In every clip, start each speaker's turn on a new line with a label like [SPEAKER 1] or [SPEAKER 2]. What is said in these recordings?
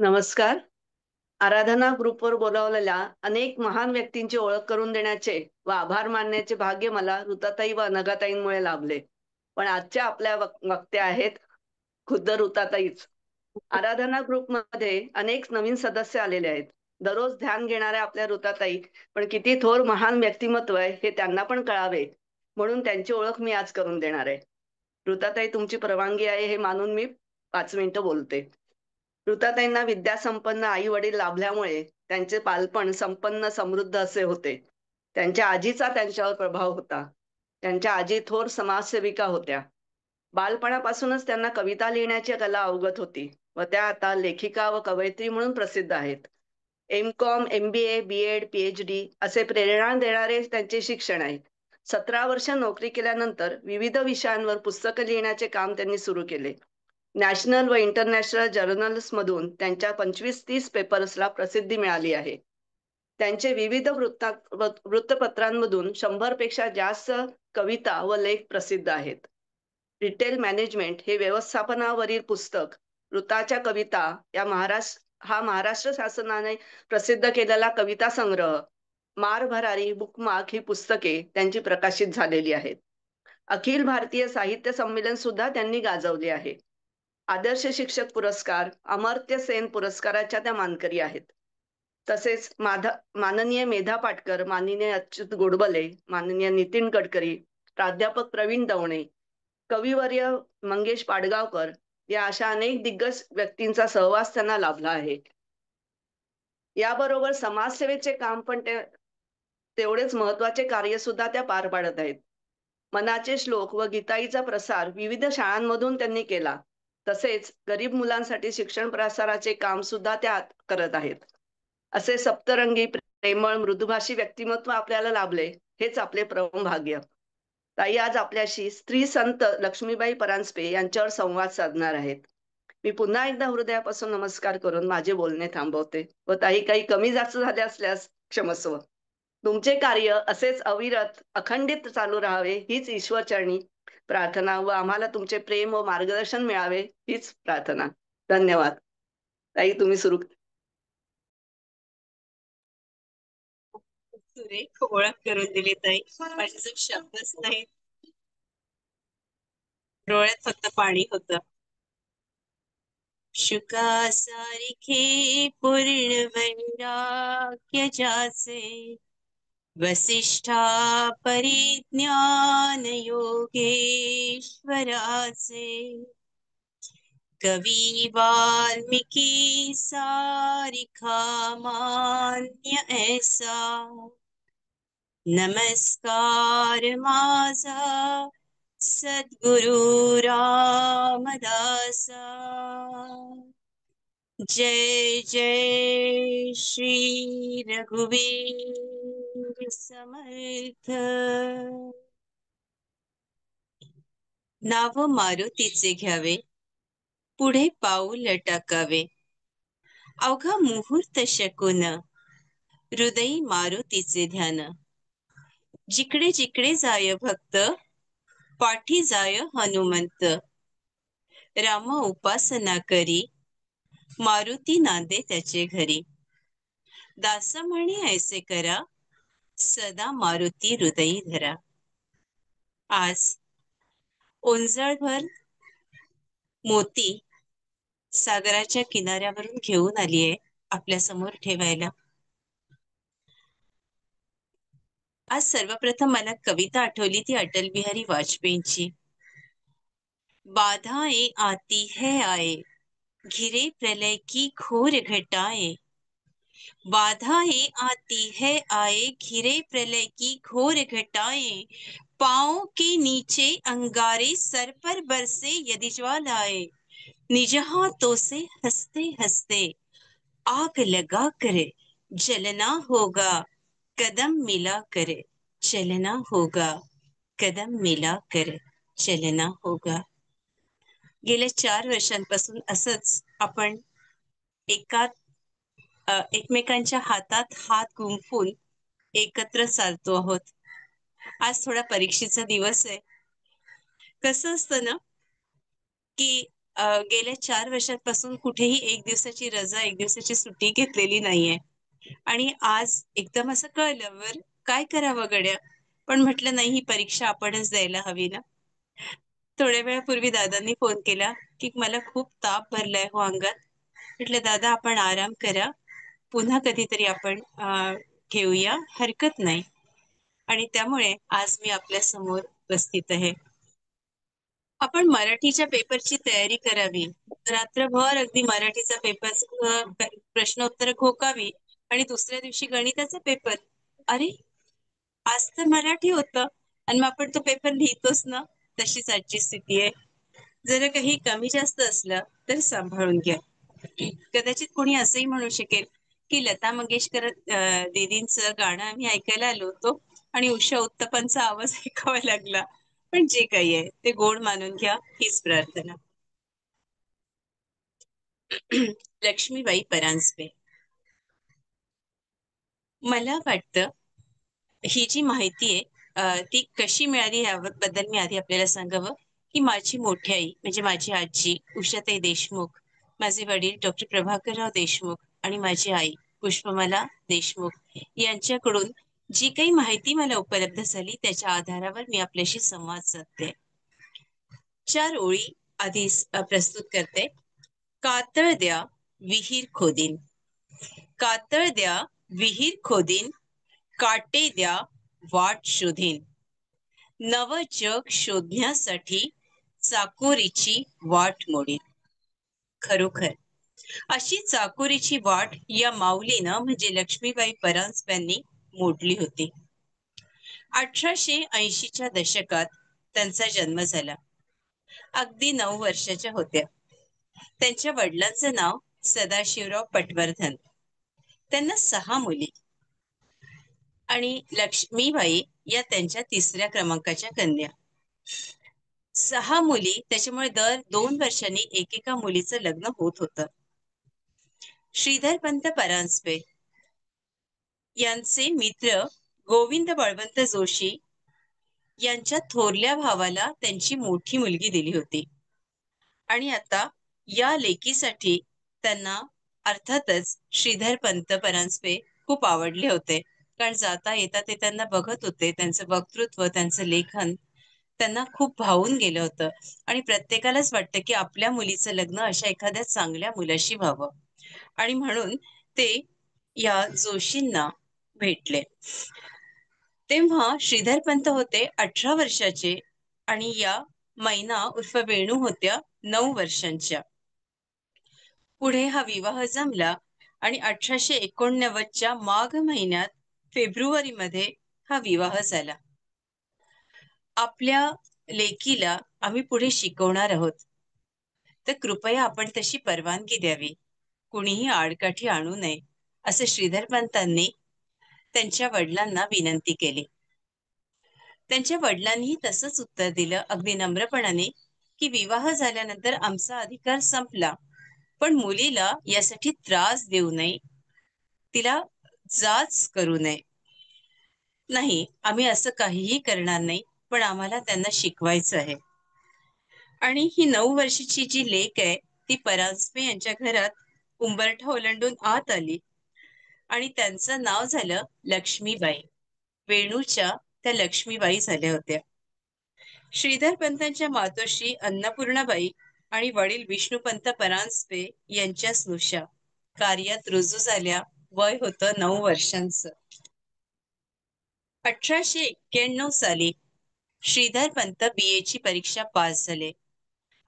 [SPEAKER 1] नमस्कार. आराधना ग्रुपवर बोलावलेल्या अनेक महान व्यक्तींची ओळख करून देण्याचे व आभार मानण्याचे भाग्य मला ऋताताई व अनघाताईंमुळे लाभले. पण आजच्या आपल्या वक्त्या आहेत खुद्द ऋताताईच. आराधना ग्रुपमध्ये अनेक नवीन सदस्य आलेले आहेत. दररोज ध्यान घेणाऱ्या आपल्या ऋताताई पण किती थोर महान व्यक्तिमत्व आहे हे त्यांना पण कळावे, म्हणून त्यांची ओळख मी आज करून देणार आहे. ऋताताई, तुमची परवानगी आहे हे मानून मी 5 मिनिटं बोलते. ऋताताईंना विद्यासंपन्न आई-वडील लाभल्यामुळे त्यांचे बालपण संपन्न समृद्ध असे होते. त्यांच्या आजीचा त्यांच्यावर प्रभाव होता. त्यांच्या आजी थोर समाजसेविका होत्या. बालपणापासूनच त्यांना कविता लिहिण्याची कला अवगत होती व त्या आता लेखिका व कवयित्री म्हणून प्रसिद्ध आहेत. एम.कॉम, एम.बी.ए, बी.एड, पी.एच.डी असे प्रेरणा देणारे त्यांचे शिक्षण आहे. 17 वर्ष नोकरी केल्यानंतर विविध विषयांवर पुस्तकं लिहिण्याचे काम त्यांनी सुरू केले. नॅशनल व इंटरनॅशनल जर्नल्समधून त्यांच्या 25-30 पेपर्सला प्रसिद्धी मिळाली आहे. त्यांचे विविध वृत्तपत्रांमधून 100 पेक्षा जास्त कविता व लेख प्रसिद्ध आहेत. रिटेल मॅनेजमेंट हे व्यवस्थापनावरील पुस्तक, ऋताच्या कविता या महाराष्ट्र शासनाने प्रसिद्ध केलेला कविता संग्रह, मार भरारी, बुकमार्क ही पुस्तके त्यांची प्रकाशित झालेली आहेत. अखिल भारतीय साहित्य संमेलन सुद्धा त्यांनी गाजवले आहे. आदर्श शिक्षक पुरस्कार, अमर्त्य सेन पुरस्काराच्या त्या मानकरी आहेत. तसेच माननीय मेधा पाटकर, माननीय अच्युत गोडबले, माननीय नितीन गडकरी, प्राध्यापक प्रवीण दवणे, कविवर्य मंगेश पाडगावकर या अशा अनेक दिग्गज व्यक्तींचा सहवास त्यांना लाभला आहे. याबरोबर समाजसेवेचे काम पण तेवढेच महत्वाचे कार्य सुद्धा त्या पार पाडत आहेत. मनाचे श्लोक व गीताईचा प्रसार विविध शाळांमधून त्यांनी केला. तसेच गरीब मुलांसाठी शिक्षण प्रसाराचे काम सुद्धा त्या करत आहेत. असे सप्तरंगी, प्रेमळ, मृदुभाषी व्यक्तिमत्व आपल्याला लाभले, हेच आपले परम भाग्य. ताई आज आपल्याशी स्त्री संत लक्ष्मीबाई परांजपे यांच्यावर संवाद साधणार आहेत. मी पुन्हा एकदा हृदयापासून नमस्कार करून माझे बोलणे थांबवते व ताई काही कमी जास्त झाले असल्यास क्षमस्व. तुमचे कार्य असेच अविरत अखंडित चालू राहावे हीच ईश्वरचरणी प्रार्थना व आम्हाला तुमचे प्रेम व मार्गदर्शन मिळावे हीच प्रार्थना. धन्यवाद. ताई तुम्ही सुरू.
[SPEAKER 2] सुरेख ओळख करून दिली ताई. माझे जो शब्दच नाही, डोळ्यात फक्त पाणी होतं. शुका सारिखे पूर्ण वैराग्य जाचे, वसिष्ठा परिज्ञान योगेश्वराचे, कवी वाल्मिकी सारिखा मान्य ऐसा, नमस्कार माझा सद्गुरु रामदासा. जय जय श्री रघुवीर समर्थ. नाव मारुतीचे घ्यावे, पुढे पाऊल टाकावे, अवघा मुहूर्त शकून हृदयी मारुतीचे ध्यान. जिकडे जिकडे जाय भक्त, पाठी जाय हनुमंत. राम उपासना करी, मारुती नांदे त्याचे घरी. दास म्हणे ऐसे करा, सदा मारुती हृदयी धरा. आज ओंजळभर मोती सागराच्या किनाऱ्यावरून घेऊन आलीये आपल्या समोर ठेवायला. आज सर्वप्रथम मला कविता आठवली ती अटल बिहारी वाजपेयींची. बाधाएं आती है आए, घिरे प्रलय की घोर घटाएं. बाधाएं आती है आए, घिरे प्रलय की घोर घटाएं. पाँव के नीचे अंगारे, सर पर बरसे यदि ज्वालाएं. निज हाथों से हंसते हंसते आग लगा कर जलना होगा, कदम मिला कर चलना होगा, कदम मिला कर चलना होगा. गेल्या 4 वर्षांपासून असंच आपण एकमेकांच्या हातात हात गुंफून एकत्र चालतो आहोत. आज थोडा परीक्षेचा दिवस आहे. कसं असतं ना की गेल्या 4 वर्षांपासून कुठेही 1 दिवसाची रजा, 1 दिवसाची सुट्टी घेतलेली नाहीये. आणि आज एकदम असं कळलं काय करावं गड्या? पण म्हटलं नाही, ही परीक्षा आपणच द्यायला हवी ना. थोड्या वेळापूर्वी दादांनी फोन केला, की मला खूप ताप भरलाय हो अंगात. म्हटलं दादा आपण आराम करा. पुन्हा कधीतरी आपण घेऊया, हरकत नाही. आणि त्यामुळे आज मी आपल्या समोर उपस्थित आहे. आपण मराठीच्या पेपरची तयारी करावी. रात्रभर अगदी मराठीचा पेपर प्रश्नोत्तर घोकावी आणि दुसऱ्या दिवशी गणिताचा पेपर. अरे, आज तर मराठी होतं आणि मग आपण तो पेपर लिहितोच ना. तशीच आजची स्थिती आहे. जरा काही कमी जास्त असलं तर सांभाळून घ्या. कदाचित कोणी असंही म्हणू शकेल की लता मंगेशकर दीदींचं गाणं आम्ही ऐकायला आलो होतो आणि उषा उत्तपांचा आवाज ऐकावा लागला. पण जे काही आहे ते गोड मानून घ्या, हीच प्रार्थना. लक्ष्मीबाई परांजपे. मला वाटतं ही जी माहिती आहे ती कशी मिळाली याबद्दल मी आधी आपल्याला सांगावं, की माझी मोठी आई म्हणजे माझी आजी उषाताई देशमुख, माझे वडील डॉक्टर प्रभाकरराव देशमुख आणि माझी आई पुष्पमाला देशमुख यांच्याकडून जी काही माहिती मला उपलब्ध झाली त्याच्या आधारावर मी आपल्याशी संवाद साधते. 4 ओळी आधी प्रस्तुत करते. कातळ द्या विहीर खोदीन, कातळ द्या विहीर खोदीन, काटे द्या वाट शोधीन, नव जग शोधण्यासाठी चाकोरीची वाट मोडीन. खरोखर अशी चाकोरीची वाट या माऊलीनं म्हणजे लक्ष्मीबाई परांजपेंनी मोडली होती. 1880च्या दशकात त्यांचा जन्म झाला. अगदी 9 वर्षाच्या होत्या. त्यांच्या वडिलांचं नाव सदाशिवराव पटवर्धन. त्यांना 6 मुली आणि लक्ष्मीबाई या त्यांच्या 3ऱ्या क्रमांकाच्या कन्या. 6 मुली, त्याच्यामुळे दर 2 वर्षांनी एकेका मुलीचं लग्न होत होतं. श्रीधरपंत परांजपे यांचे मित्र गोविंद बळवंत जोशी यांच्या थोरल्या भावाला त्यांची मोठी मुलगी दिली होती. आणि आता या लेकीसाठी त्यांना अर्थातच श्रीधरपंत परांजपे खूप आवडले होते. कारण जाता येता ते त्यांना बघत होते. त्यांचं वक्तृत्व, त्यांचं लेखन त्यांना खूप भावून गेलं होतं. आणि प्रत्येकालाच वाटतं की आपल्या मुलीचं लग्न अशा एखाद्या चांगल्या मुलाशी व्हावं. आणि म्हणून ते या जोशींना भेटले. तेव्हा श्रीधरपंत होते 18 वर्षाचे आणि या मैना उर्फ वेणू होत्या 9 वर्षांच्या. पुढे हा विवाह जमला आणि 1889च्या माघ महिन्यात फेब्रुवारीमध्ये हा विवाह झाला. आपल्या लेकीला आम्ही पुढे शिकवणार आहोत, तर कृपया आपण तशी परवानगी द्यावी, कुणीही आडकाठी आणू नये, असे श्रीधरपंतांनी त्यांच्या वडिलांना विनंती केली. त्यांच्या वडिलांनीही तसंच उत्तर दिलं अगदी नम्रपणाने, की विवाह झाल्यानंतर आमचा अधिकार संपला, पण मुलीला यासाठी त्रास देऊ नये, तिला जाच करू नये. नाही, आम्ही असं काहीही करणार नाही, पण आम्हाला त्यांना शिकवायचं आहे. आणि ही 9 वर्षाची जी लेक आहे ती परांजपे यांच्या घरात उंबरठा ओलांडून आत आली आणि त्यांचं नाव झालं लक्ष्मीबाई. वेणूच्या त्या लक्ष्मीबाई झाल्या होत्या. श्रीधरपंतांच्या मातोश्री अन्नपूर्णाबाई आणि वडील विष्णुपंत परांजपे यांच्या स्नुषा कार्यात रुजू झाल्या. वय होतं 9 वर्षांचं. 1891 साली श्रीधरपंत BA ची परीक्षा पास झाले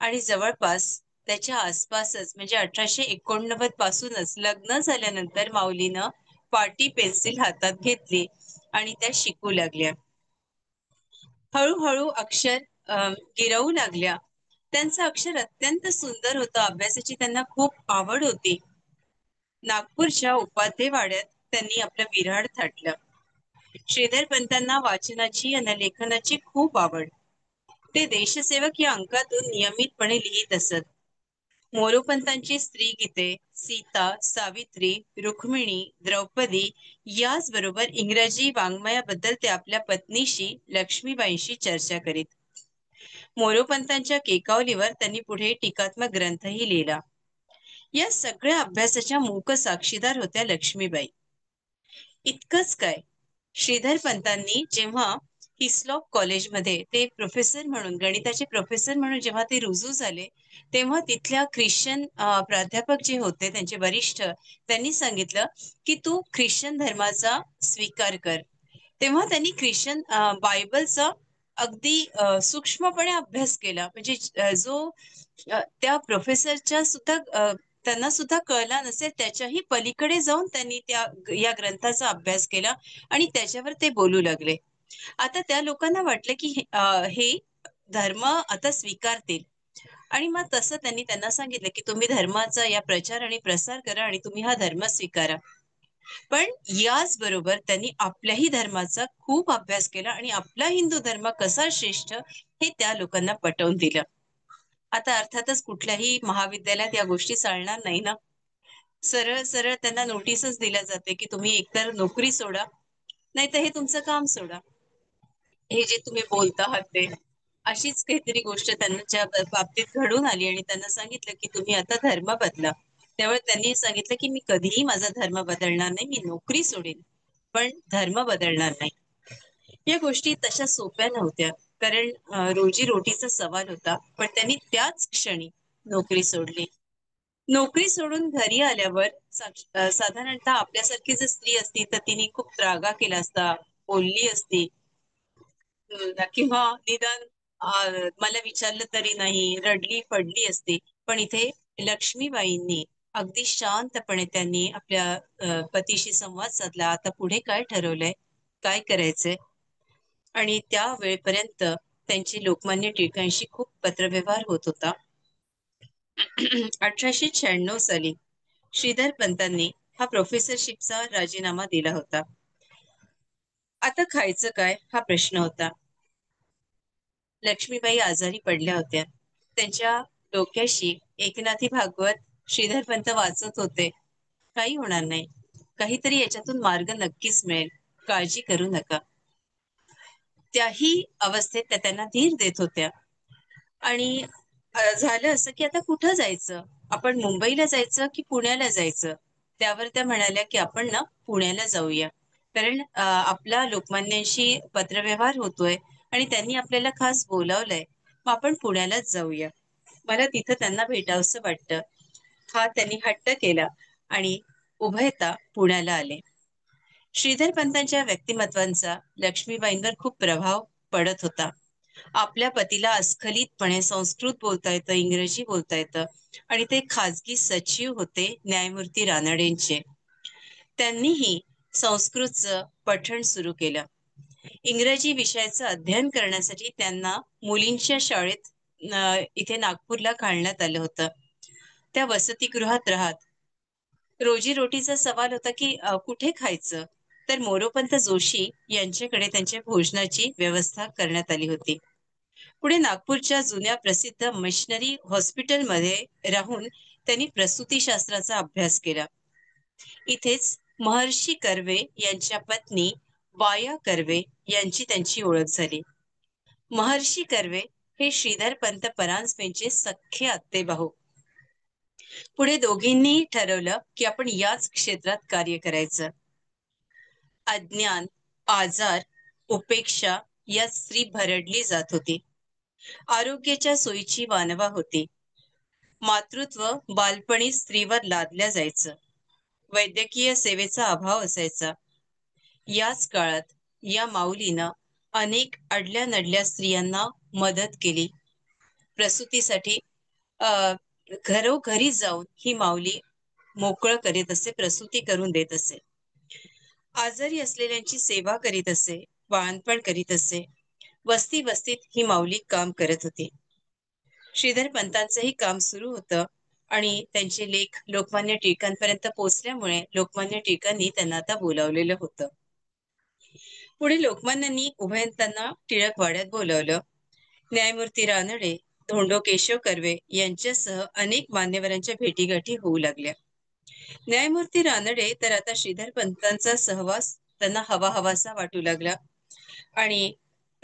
[SPEAKER 2] आणि जवळपास त्याच्या आसपासच म्हणजे 1889 पासूनच लग्न झाल्यानंतर माऊलीनं पाटी पेन्सिल हातात घेतली आणि त्या शिकू लागल्या. हळूहळू अक्षर गिरवू लागल्या. त्यांचं अक्षर अत्यंत सुंदर होतं. अभ्यासाची त्यांना खूप आवड होती. नागपूरच्या उपाध्ये वाड्यात त्यांनी आपलं विऱ्हाड थाटलं. श्रीधरपंतांना वाचनाची आणि लेखनाची खूप आवड. ते देशसेवक या अंकातून नियमितपणे लिहित असत. मोरोपंतांची स्त्रीगीते, सीता, सावित्री, रुक्मिणी, द्रौपदी याचबरोबर इंग्रजी वाङ्मयाबद्दल ते आपल्या पत्नीशी लक्ष्मीबाईंशी चर्चा करीत. मोरोपंतांच्या केकावलीवर त्यांनी पुढे टीकात्मक ग्रंथही लिहिला. या सगळ्या अभ्यासाच्या मूक साक्षीदार होत्या लक्ष्मीबाई. इतकंच काय, श्रीधर पंतांनी जेव्हा हिस्लॉप कॉलेजमध्ये ते प्रोफेसर म्हणून, गणिताचे प्रोफेसर म्हणून जेव्हा ते रुजू झाले, तेव्हा तिथल्या ख्रिश्चन प्राध्यापक जे होते, त्यांचे वरिष्ठ, त्यांनी सांगितलं की तू ख्रिश्चन धर्माचा स्वीकार कर. तेव्हा त्यांनी ख्रिश्चन बायबलचा अगदी सूक्ष्मपणे अभ्यास केला. म्हणजे जो त्या प्रोफेसरच्या सुद्धा त्यांना सुद्धा कळला नसेल त्याच्याही पलीकडे जाऊन त्यांनी या ग्रंथाचा अभ्यास केला आणि त्याच्यावर ते बोलू लागले. आता त्या लोकांना वाटलं की हे धर्म आता स्वीकारतील आणि मग तसं त्यांनी त्यांना सांगितलं की तुम्ही धर्माचा या प्रचार आणि प्रसार करा आणि तुम्ही हा धर्म स्वीकारा. पण याच बरोबर त्यांनी आपल्याही धर्माचा खूप अभ्यास केला आणि आपला हिंदू धर्म कसा श्रेष्ठ हे त्या लोकांना पटवून दिलं. आता अर्थातच कुठल्याही महाविद्यालयात या गोष्टी चालणार नाही ना. सरळ सरळ त्यांना नोटीसच दिल्या जाते की तुम्ही एकतर नोकरी सोडा, नाही तर हे तुमचं काम सोडा. हे जे तुम्ही बोलता आहात ते अशीच काहीतरी गोष्ट त्यांच्या बाबतीत घडून आली आणि त्यांना सांगितलं की तुम्ही आता धर्म बदला. त्यावेळी त्यांनी सांगितलं की मी कधीही माझा धर्म बदलणार नाही, मी नोकरी सोडेन पण धर्म बदलणार नाही. या गोष्टी तशा सोप्या नव्हत्या, कारण रोजी रोटीचा सवाल होता. पण त्यांनी त्याच क्षणी नोकरी सोडली. नोकरी सोडून घरी आल्यावर साधारणतः आपल्यासारखी जर स्त्री असती तर तिने खूप त्रागा केला असता, बोलली असती, किंवा निदान मला विचारलं तरी नाही, रडली पडली असते. पण इथे लक्ष्मीबाईंनी अगदी शांतपणे त्यांनी आपल्या पतीशी संवाद साधला. आता पुढे काय ठरवलंय, काय करायचंय. आणि त्या वेळेपर्यंत त्यांची लोकमान्य टिळकांशी खूप पत्रव्यवहार होत होता. 1896 साली श्रीधर पंतांनी हा प्रोफेसरशिपचा राजीनामा दिला होता. आता खायचं काय हा प्रश्न होता. लक्ष्मीबाई आजारी पडल्या होत्या. त्यांच्या डोक्याशी एकनाथी भागवत श्रीधर पंत वाचत होते. काही होणार नाही, काहीतरी याच्यातून मार्ग नक्कीच मिळेल, काळजी करू नका. त्याही अवस्थेत त्या त्यांना धीर देत होत्या. आणि झालं असं की आता कुठं जायचं, आपण मुंबईला जायचं की पुण्याला जायचं. त्यावर त्या म्हणाल्या की आपण ना पुण्याला जाऊया, कारण आपला लोकमान्यांशी पत्रव्यवहार होतोय आणि त्यांनी आपल्याला खास बोलावलंय, मग आपण पुण्यालाच जाऊया, मला तिथं त्यांना भेटावंसं वाटतं. हा त्यांनी हट्ट केला आणि उभयता पुण्याला आले. श्रीधर पंतांच्या व्यक्तिमत्वांचा लक्ष्मीबाईंवर खूप प्रभाव पडत होता. आपल्या पतीला अस्खलितपणे संस्कृत बोलता येतं, इंग्रजी बोलता येतं आणि ते खाजगी सचिव होते न्यायमूर्ती रानडेंचे. त्यांनीही संस्कृतचं पठण सुरू केलं. इंग्रजी विषयाचं अध्ययन करण्यासाठी त्यांना मुलींच्या शाळेत इथे नागपूरला घालण्यात आलं होतं. त्या वसतिगृहात राहत रोजीरोटीचा सवाल होता की कुठे खायचं. तर मोरोपंत जोशी यांच्याकडे त्यांच्या भोजनाची व्यवस्था करण्यात आली होती. पुढे नागपूरच्या जुन्या प्रसिद्ध मिशनरी हॉस्पिटलमध्ये राहून त्यांनी प्रसूतीशास्त्राचा अभ्यास केला. इथेच महर्षी कर्वे यांच्या पत्नी बाया कर्वे यांची त्यांची ओळख झाली. महर्षी कर्वे हे श्रीधर पंत परांजपेंचे सख्खे आत्तेभाऊ. पुढे दोघींनी ठरवलं की आपण याच क्षेत्रात कार्य करायचं. अज्ञान, आजार, उपेक्षा यात स्त्री भरडली जात होती. आरोग्याच्या सोयीची वानवा होती. मातृत्व बालपणी स्त्रीवर लादल्या जायचं. वैद्यकीय सेवेचा अभाव असायचा. याच काळात या माऊलीनं अनेक अडल्या नडल्या स्त्रियांना मदत केली. प्रसूतीसाठी घरोघरी जाऊन ही माऊली मोकळं करीत असे, प्रसूती करून देत असे. आजारी असलेल्यांची सेवा करीत असे, बाळंतपण करीत असे. वस्ती वस्तीत ही माऊली काम करत होती. श्रीधर पंतांचंही काम सुरू होतं आणि त्यांचे लेख लोकमान्य टिळकांपर्यंत पोहोचल्यामुळे लोकमान्य टिळकांनी त्यांना आता बोलावलेलं होतं. पुढे लोकमान्यांनी उभयतांना टिळकवाड्यात बोलावलं. न्यायमूर्ती रानडे, धोंडो केशव कर्वे यांच्यासह अनेक मान्यवरांच्या भेटीगाठी होऊ लागल्या. न्यायमूर्ती रानडे तर आता श्रीधर पंतांचा सहवास त्यांना हवा हवासा वाटू लागला आणि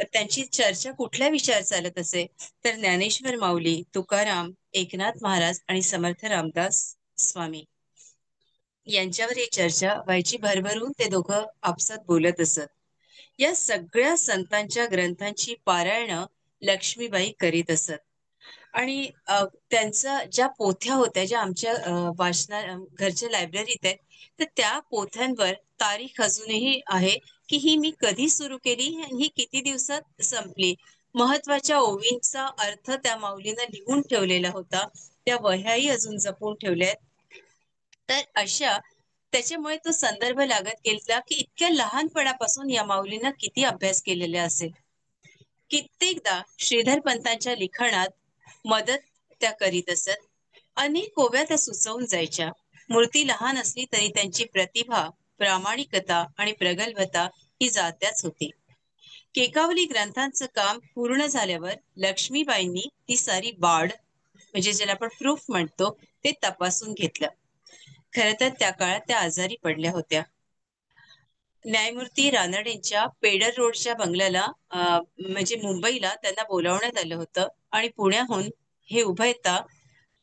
[SPEAKER 2] त्यांची चर्चा कुठल्या विषयावर चालत असे, तर ज्ञानेश्वर माऊली, तुकाराम, एकनाथ महाराज आणि समर्थ रामदास स्वामी यांच्यावर ही चर्चा व्हायची. भरभरून ते दोघं आपसात बोलत असत. या सगळ्या संतांच्या ग्रंथांची पारायणं लक्ष्मीबाई करीत असत. आणि त्यांच्या ज्या पोथ्या होत्या, ज्या आमच्या घरच्या लायब्ररीत आहेत, तर त्या पोथ्यांवर तारीख अजूनही आहे, की ही मी कधी सुरू केली आणि ही किती दिवसात संपली. महत्वाच्या ओवींचा अर्थ त्या माऊलीनं लिहून ठेवलेला होता. त्या वह्याही अजून जपून ठेवल्या आहेत. तर अशा त्याच्यामुळे तो संदर्भ लागत गेला, की इतक्या लहानपणापासून या माऊलीनं किती अभ्यास केलेला असेल. कित्येकदा श्रीधर पंतांच्या लिखाणात मदत त्या करीत असत. अनेक ओव्या त्या सुचवून जायच्या. मूर्ती लहान असली तरी त्यांची प्रतिभा, प्रामाणिकता आणि प्रगल्भता ही जात्याच होती. केकावली ग्रंथांचं काम पूर्ण झाल्यावर लक्ष्मीबाईंनी ती सारी बाड, म्हणजे ज्याला आपण प्रूफ म्हणतो, ते तपासून घेतलं. खरं तर त्या काळात त्या आजारी पडल्या होत्या. न्यायमूर्ती रानडेंच्या पेडर रोडच्या बंगल्याला म्हणजे मुंबईला त्यांना बोलावण्यात आलं होतं आणि पुण्याहून हे उभयता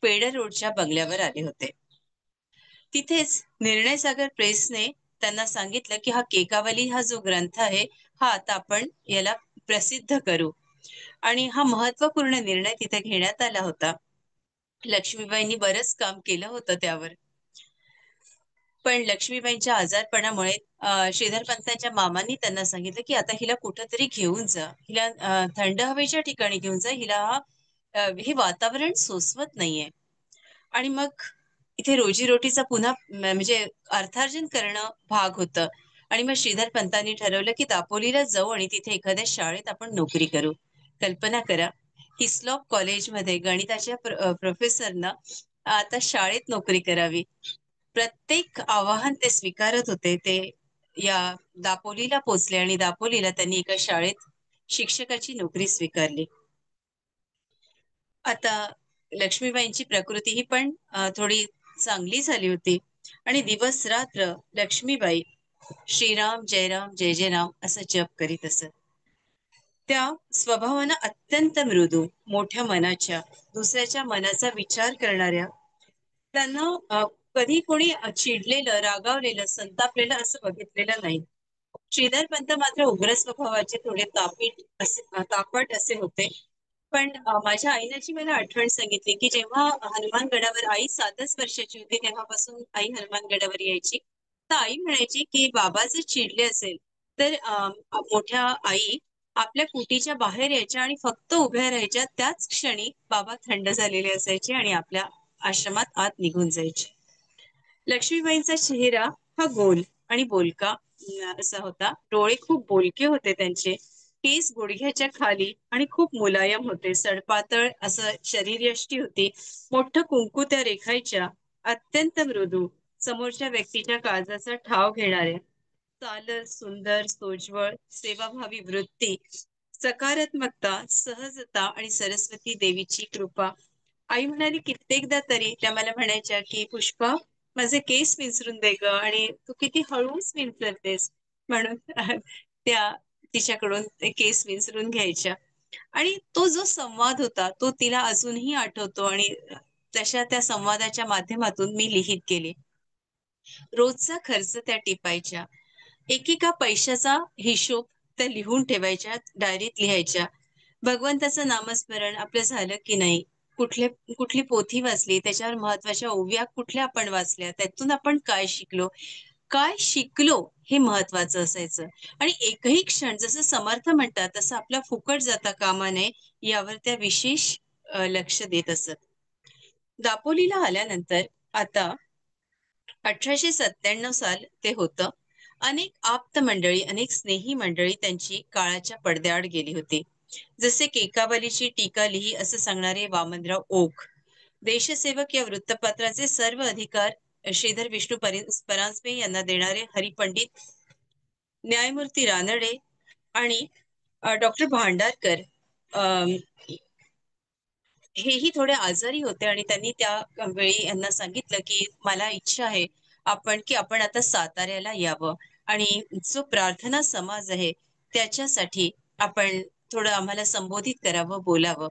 [SPEAKER 2] पेडर रोडच्या बंगल्यावर आले होते. तिथेच निर्णय सागर प्रेसने त्यांना सांगितलं, की हा केकावली हा जो ग्रंथ आहे, हा आता आपण याला प्रसिद्ध करू. आणि हा महत्वपूर्ण निर्णय तिथे घेण्यात आला होता. लक्ष्मीबाईंनी बरंच काम केलं होतं त्यावर. पण लक्ष्मीबाईंच्या आजारपणामुळे श्रीधर पंतांच्या मामांनी त्यांना सांगितलं, की आता हिला कुठंतरी घेऊन जा, हिला थंड हवेच्या ठिकाणी घेऊन जा, हिला हे वातावरण सोसवत नाहीये. आणि मग इथे रोजीरोटीचा पुन्हा म्हणजे अर्थार्जन करणं भाग होतं. आणि मग श्रीधर पंतांनी ठरवलं, की दापोलीला जाऊ आणि तिथे एखाद्या शाळेत आपण नोकरी करू. कल्पना करा, हिस्लॉप कॉलेजमध्ये गणिताच्या प्रोफेसरना आता शाळेत नोकरी करावी. प्रत्येक आव्हान ते स्वीकारत होते. ते या दापोलीला पोचले आणि दापोलीला त्यांनी एका शाळेत शिक्षकाची नोकरी स्वीकारली. आता लक्ष्मीबाईंची प्रकृती ही पण थोडी चांगली झाली होती आणि दिवस रात्र लक्ष्मीबाई श्रीराम जय राम जय जय राम असं जप करीत असत. त्या स्वभावानं अत्यंत मृदू, मोठ्या मनाच्या, दुसऱ्याच्या मनाचा विचार करणाऱ्या, त्यांना कधी कोणी चिडलेलं, रागावलेलं, संतापलेलं असं बघितलेलं नाही. श्रीधर पंत मात्र उग्र स्वभावाचे, थोडे तापट असे होते. पण माझ्या आईने जी मला आठवण सांगितली, की जेव्हा हनुमानगडावर आई 7च वर्षाची होती, तेव्हापासून आई हनुमानगडावर यायची. तर आई म्हणायची, की बाबा जर चिडले असेल तर मोठ्या आई आपल्या कुटीच्या बाहेर यायच्या आणि फक्त उभ्या राहायच्या. त्याच क्षणी बाबा थंड झालेले असायचे आणि आपल्या आश्रमात आत निघून जायचे. लक्ष्मीबाईंचा चेहरा हा गोल आणि बोलका असा होता. डोळे खूप बोलके होते त्यांचे. केस गुडघ्याच्या खाली आणि खूप मुलायम होते. सडपातळ असं शरीरयष्टी होती. मोठं कुंकू त्या रेखायच्या. अत्यंत मृदू, समोरच्या व्यक्तीच्या काळजाचा ठाव घेणाऱ्या. चालत सुंदर, सोज्वळ, सेवाभावी वृत्ती, सकारात्मकता, सहजता आणि सरस्वती देवीची कृपा. आई म्हणाली कित्येकदा तरी त्या मला म्हणायच्या, की पुष्पा, माझे केस विंचरून दे ग, आणि तू किती हळूच विंचरतेस म्हणून त्या तिच्याकडून ते केस विंचरून घ्यायच्या. आणि तो जो संवाद होता तो तिला अजूनही आठवतो आणि तशा त्या संवादाच्या माध्यमातून मी लिहित गेले. रोजचा खर्च त्या टिपायच्या. एकेका पैशाचा हिशोब त्या लिहून ठेवायच्या, डायरीत लिहायच्या. भगवंताचं नामस्मरण आपलं झालं की नाही, कुठली पोथी वाचली, त्याच्यावर महत्वाच्या ओव्या कुठल्या आपण वाचल्या, त्यातून आपण काय शिकलो हे महत्वाचं असायचं. आणि एकही क्षण, जसं समर्थ म्हणतात तसं आपला फुकट जाता कामा नये, यावर त्या विशेष लक्ष देत असत. दापोलीला आल्यानंतर आता 1897 साल ते होतं. अनेक आप्त मंडळी, अनेक स्नेही मंडळी त्यांची काळाच्या पडद्याआड गेली होती. जसे केकावलीची टीका लिही असं सांगणारे वामनराव ओक, देशसेवक या वृत्तपत्राचे सर्व अधिकार श्रीधर विष्णू परांजपे यांना देणारे हरिपंडित न्यायमूर्ती रानडे आणि डॉक्टर भांडारकर हेही थोडे आजारी होते आणि त्यांनी त्या वेळी यांना सांगितलं, की मला इच्छा आहे आपण आता साताऱ्याला यावं आणि जो प्रार्थना समाज आहे त्याच्यासाठी आपण थोडं आम्हाला संबोधित करावं, बोलावं.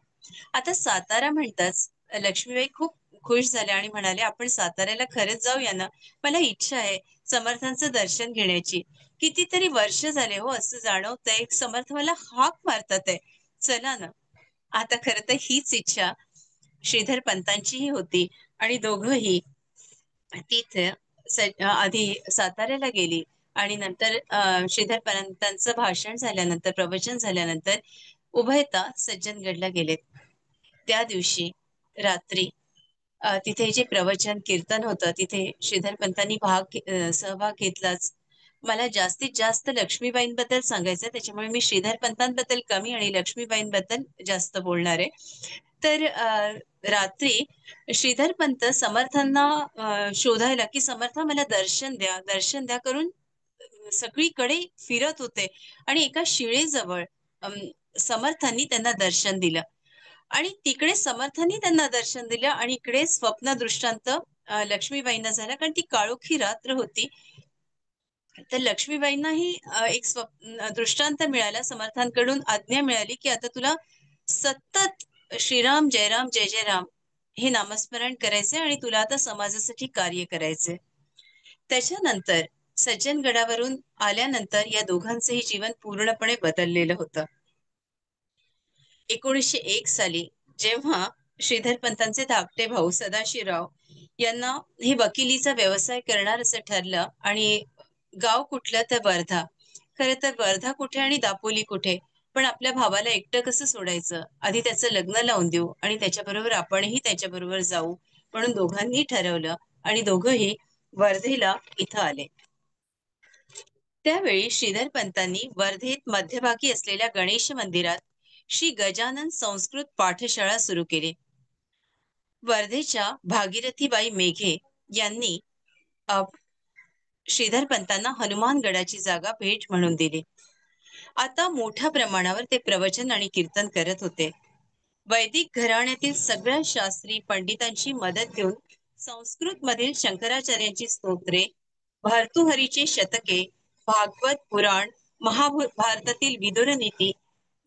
[SPEAKER 2] आता सातारा म्हणताच लक्ष्मीबाई खूप खुश झाल्या आणि म्हणाल्या, "आपण साताऱ्याला खरंच जाऊया ना? मला इच्छा आहे समर्थांचं दर्शन घेण्याची. कितीतरी वर्ष झाले हो असं जाणवतंय, समर्थ मला हाक मारतात आहे. चला ना." आता खरं तर हीच इच्छा श्रीधर पंतांचीही होती आणि दोघंही तिथे आधी साताऱ्याला गेली आणि नंतर श्रीधर पंतांचं भाषण झाल्यानंतर, प्रवचन झाल्यानंतर उभयता सज्जनगडला गेलेत. त्या दिवशी रात्री तिथे जे प्रवचन कीर्तन होतं तिथे श्रीधर पंतांनी सहभाग घेतलाच. मला जास्तीत जास्त लक्ष्मीबाईंबद्दल सांगायचं त्याच्यामुळे मी श्रीधर पंतांबद्दल कमी आणि लक्ष्मीबाईंबद्दल जास्त बोलणार आहे. तर रात्री श्रीधर पंत समर्थांना शोधायला की समर्थ मला दर्शन द्या, दर्शन द्या करून सगळीकडे फिरत होते आणि एका शिळेजवळ अम, समर्थांनी त्यांना दर्शन दिलं आणि तिकडे समर्थांनी त्यांना दर्शन दिलं आणि इकडे स्वप्न दृष्टांत लक्ष्मीबाईंना झाला कारण ती काळोखी रात्र होती. तर लक्ष्मीबाईंनाही एक दृष्टांत मिळाला, समर्थांकडून आज्ञा मिळाली की आता तुला सतत श्रीराम जय राम जय जय राम हे नामस्मरण करायचे आणि तुला आता समाजासाठी कार्य करायचे. त्याच्यानंतर सज्जनगडावरून आल्यानंतर या दोघांचंही जीवन पूर्णपणे बदललेलं होतं. 1901 साली जेव्हा श्रीधर पंतांचे धाकटे भाऊ सदाशिवराव यांना हे वकिलीचा व्यवसाय करणार असं ठरलं आणि गाव कुठलं तर वर्धा. खरं तर वर्धा कुठे आणि दापोली कुठे, पण आपल्या भावाला एकटं कसं सोडायचं, आधी त्याचं लग्न लावून देऊ आणि त्याच्याबरोबर आपणही त्याच्याबरोबर जाऊ म्हणून दोघांनी ठरवलं आणि दोघंही वर्धेला इथं आले. त्यावेळी श्रीधर पंतांनी वर्धेत मध्यभागी असलेल्या गणेश मंदिरात श्री गजानन संस्कृत पाठशाळा सुरू केली. वर्धेच्या भागीरथीबाई मेघे यांनी अ, श्रीधर पंतांना हनुमानगडाची जागा भेट म्हणून दिली. आता मोठ्या प्रमाणावर ते प्रवचन आणि कीर्तन करत होते. वैदिक घराण्यातील सगळ्या शास्त्री पंडितांची मदत घेऊन संस्कृत मधील शंकराचार्यांची स्तोत्रे, भर्तृहरीची शतके, भागवत पुराण, महाभारतातील विदुर नीती,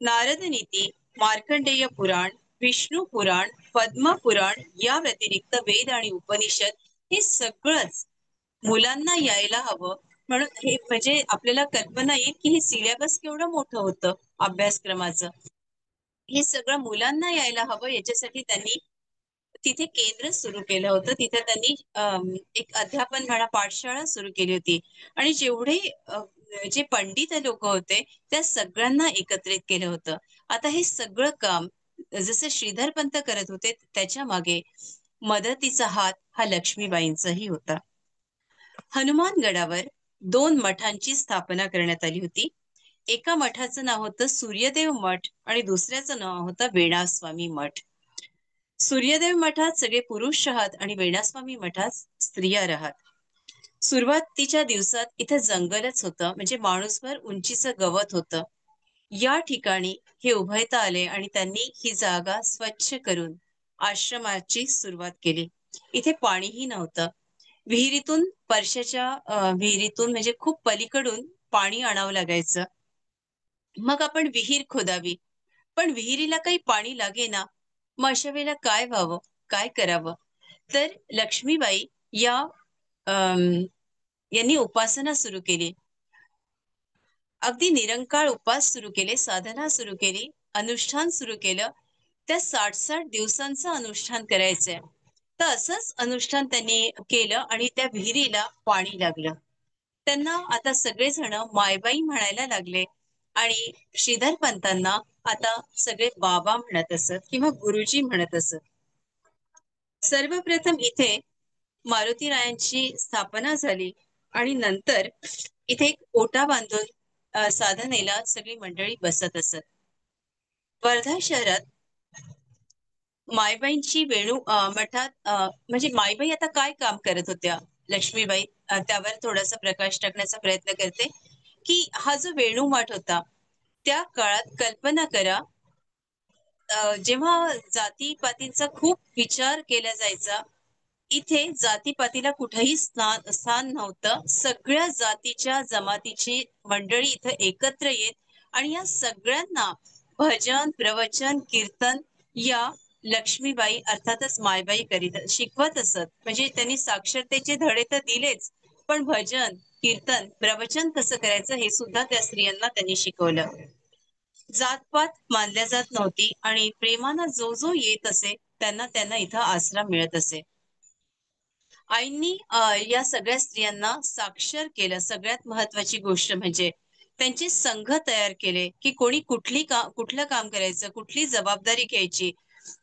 [SPEAKER 2] नारद नीती, मार्कंडेय पुराण, विष्णू पुराण, पद्म पुराण या व्यतिरिक्त वेद आणि उपनिषद हे सगळंच मुलांना यायला हवं म्हणून हे म्हणजे आपल्याला कल्पना येईल की हे सिलेबस केवढं मोठं होतं अभ्यासक्रमाचं. हे सगळं मुलांना यायला हवं याच्यासाठी त्यांनी तिथे केंद्र सुरू केलं होतं. तिथे त्यांनी एक अध्यापन म्हणा पाठशाळा सुरू केली होती आणि जेवढे जे पंडित लोक होते त्या सगळ्यांना एकत्रित केलं होतं. आता हे सगळं काम जसं श्रीधर पंत करत होते त्याच्या मागे मदतीचा हात हा लक्ष्मीबाईंचाही होता. हनुमानगडावर 2 मठांची स्थापना करण्यात आली होती. एका मठाचं नाव होतं सूर्यदेव मठ आणि दुसऱ्याचं नाव होतं वेणास्वामी मठ. सूर्यदेव मठात सगळे पुरुष राहत आणि वेणास्वामी मठात स्त्रिया राहत. सुरुवातीच्या दिवसात इथं जंगलच होतं म्हणजे माणूसभर उंचीचं गवत होतं. या ठिकाणी हे उभयता आले आणि त्यांनी ही जागा स्वच्छ करून आश्रमाची सुरुवात केली. इथे पाणीही नव्हतं. विहिरीतून विहिरीतून म्हणजे खूप पलीकडून पाणी आणावं लागायचं. मग आपण विहीर खोदावी, पण विहिरीला काही पाणी लागेना. मग अशा वेळेला काय व्हावं, काय करावं? तर लक्ष्मीबाई या अं, यांनी उपासना सुरू केली. अगदी निरंकाळ उपास सुरू केले, साधना सुरू केली, अनुष्ठान सुरू केलं. त्या 60-60 दिवसांचं अनुष्ठान करायचंय. तर असंच अनुष्ठान त्यांनी केलं आणि त्या विहिरीला पाणी लागलं. त्यांना आता सगळेजण मायबाई म्हणायला लागले आणि श्रीधर पंतांना आता सगळे बाबा म्हणत असत किंवा गुरुजी म्हणत असत. सर्वप्रथम इथे मारुतीरायांची स्थापना झाली आणि नंतर इथे एक ओटा बांधून साधनेला सगळी मंडळी बसत असत. वर्धा शहरात मायबाईंची मठात म्हणजे मायबाई आता काय काम करत होत्या लक्ष्मीबाई त्यावर थोडासा प्रकाश टाकण्याचा प्रयत्न करते की हा जो वेणू मठ होता त्या काळात कल्पना करा जेव्हा जातीपातींचा खूप विचार केला जायचा. इथे जातीपातीला कुठेही स्थान नव्हतं. सगळ्या जातीच्या जमातीची मंडळी इथं एकत्र येत आणि या सगळ्यांना भजन, प्रवचन, कीर्तन या लक्ष्मीबाई अर्थातच मायबाई करीत शिकवत असत. म्हणजे त्यांनी साक्षरतेचे धडे तर दिलेच, पण भजन, कीर्तन, प्रवचन कसं करायचं हे सुद्धा त्या स्त्रियांना त्यांनी शिकवलं. जातपात मानल्या जात नव्हती आणि प्रेमानं जो जो येत असे त्यांना त्यांना इथं आसरा मिळत असे. आईंनी या सगळ्या स्त्रियांना साक्षर केलं. सगळ्यात महत्वाची गोष्ट म्हणजे त्यांचे संघ तयार केले, की कोणी कुठलं काम करायचं, कुठली जबाबदारी घ्यायची,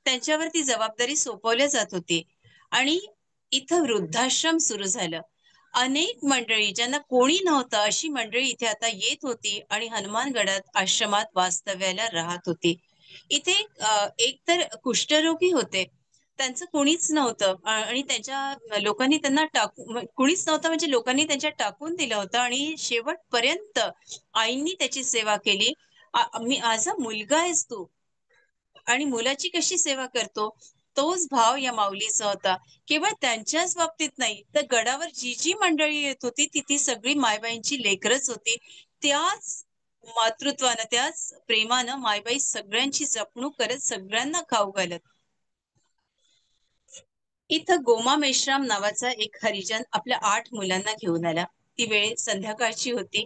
[SPEAKER 2] त्यांच्यावर ती जबाबदारी सोपवल्या जात होती. आणि इथं वृद्धाश्रम सुरू झालं. अनेक मंडळी ज्यांना कोणी नव्हतं अशी मंडळी इथे आता येत होती आणि हनुमानगडात आश्रमात वास्तव्याला राहत होती. इथे एक तर कुष्ठरोगी होते, त्यांचं कोणीच नव्हतं आणि त्यांच्या लोकांनी त्यांना कोणीच नव्हतं म्हणजे लोकांनी त्यांच्या टाकून दिलं होतं आणि शेवटपर्यंत आईंनी त्याची सेवा केली. माझा मुलगा आहेस तू आणि मुलाची कशी सेवा करतो, तोच भाव या माऊलीचा होता. केवळ त्यांच्याच बाबतीत नाही, तर गडावर जी जी मंडळी येत होती ती सगळी मायबाईंची लेकरच होती. त्याच मातृत्वानं, त्याच प्रेमानं मायबाई सगळ्यांची जपणूक करत, सगळ्यांना खाऊ घालत. इथं गोमा मेश्राम नावाचा एक हरिजन आपल्या 8 मुलांना घेऊन आला. ती वेळ संध्याकाळची होती.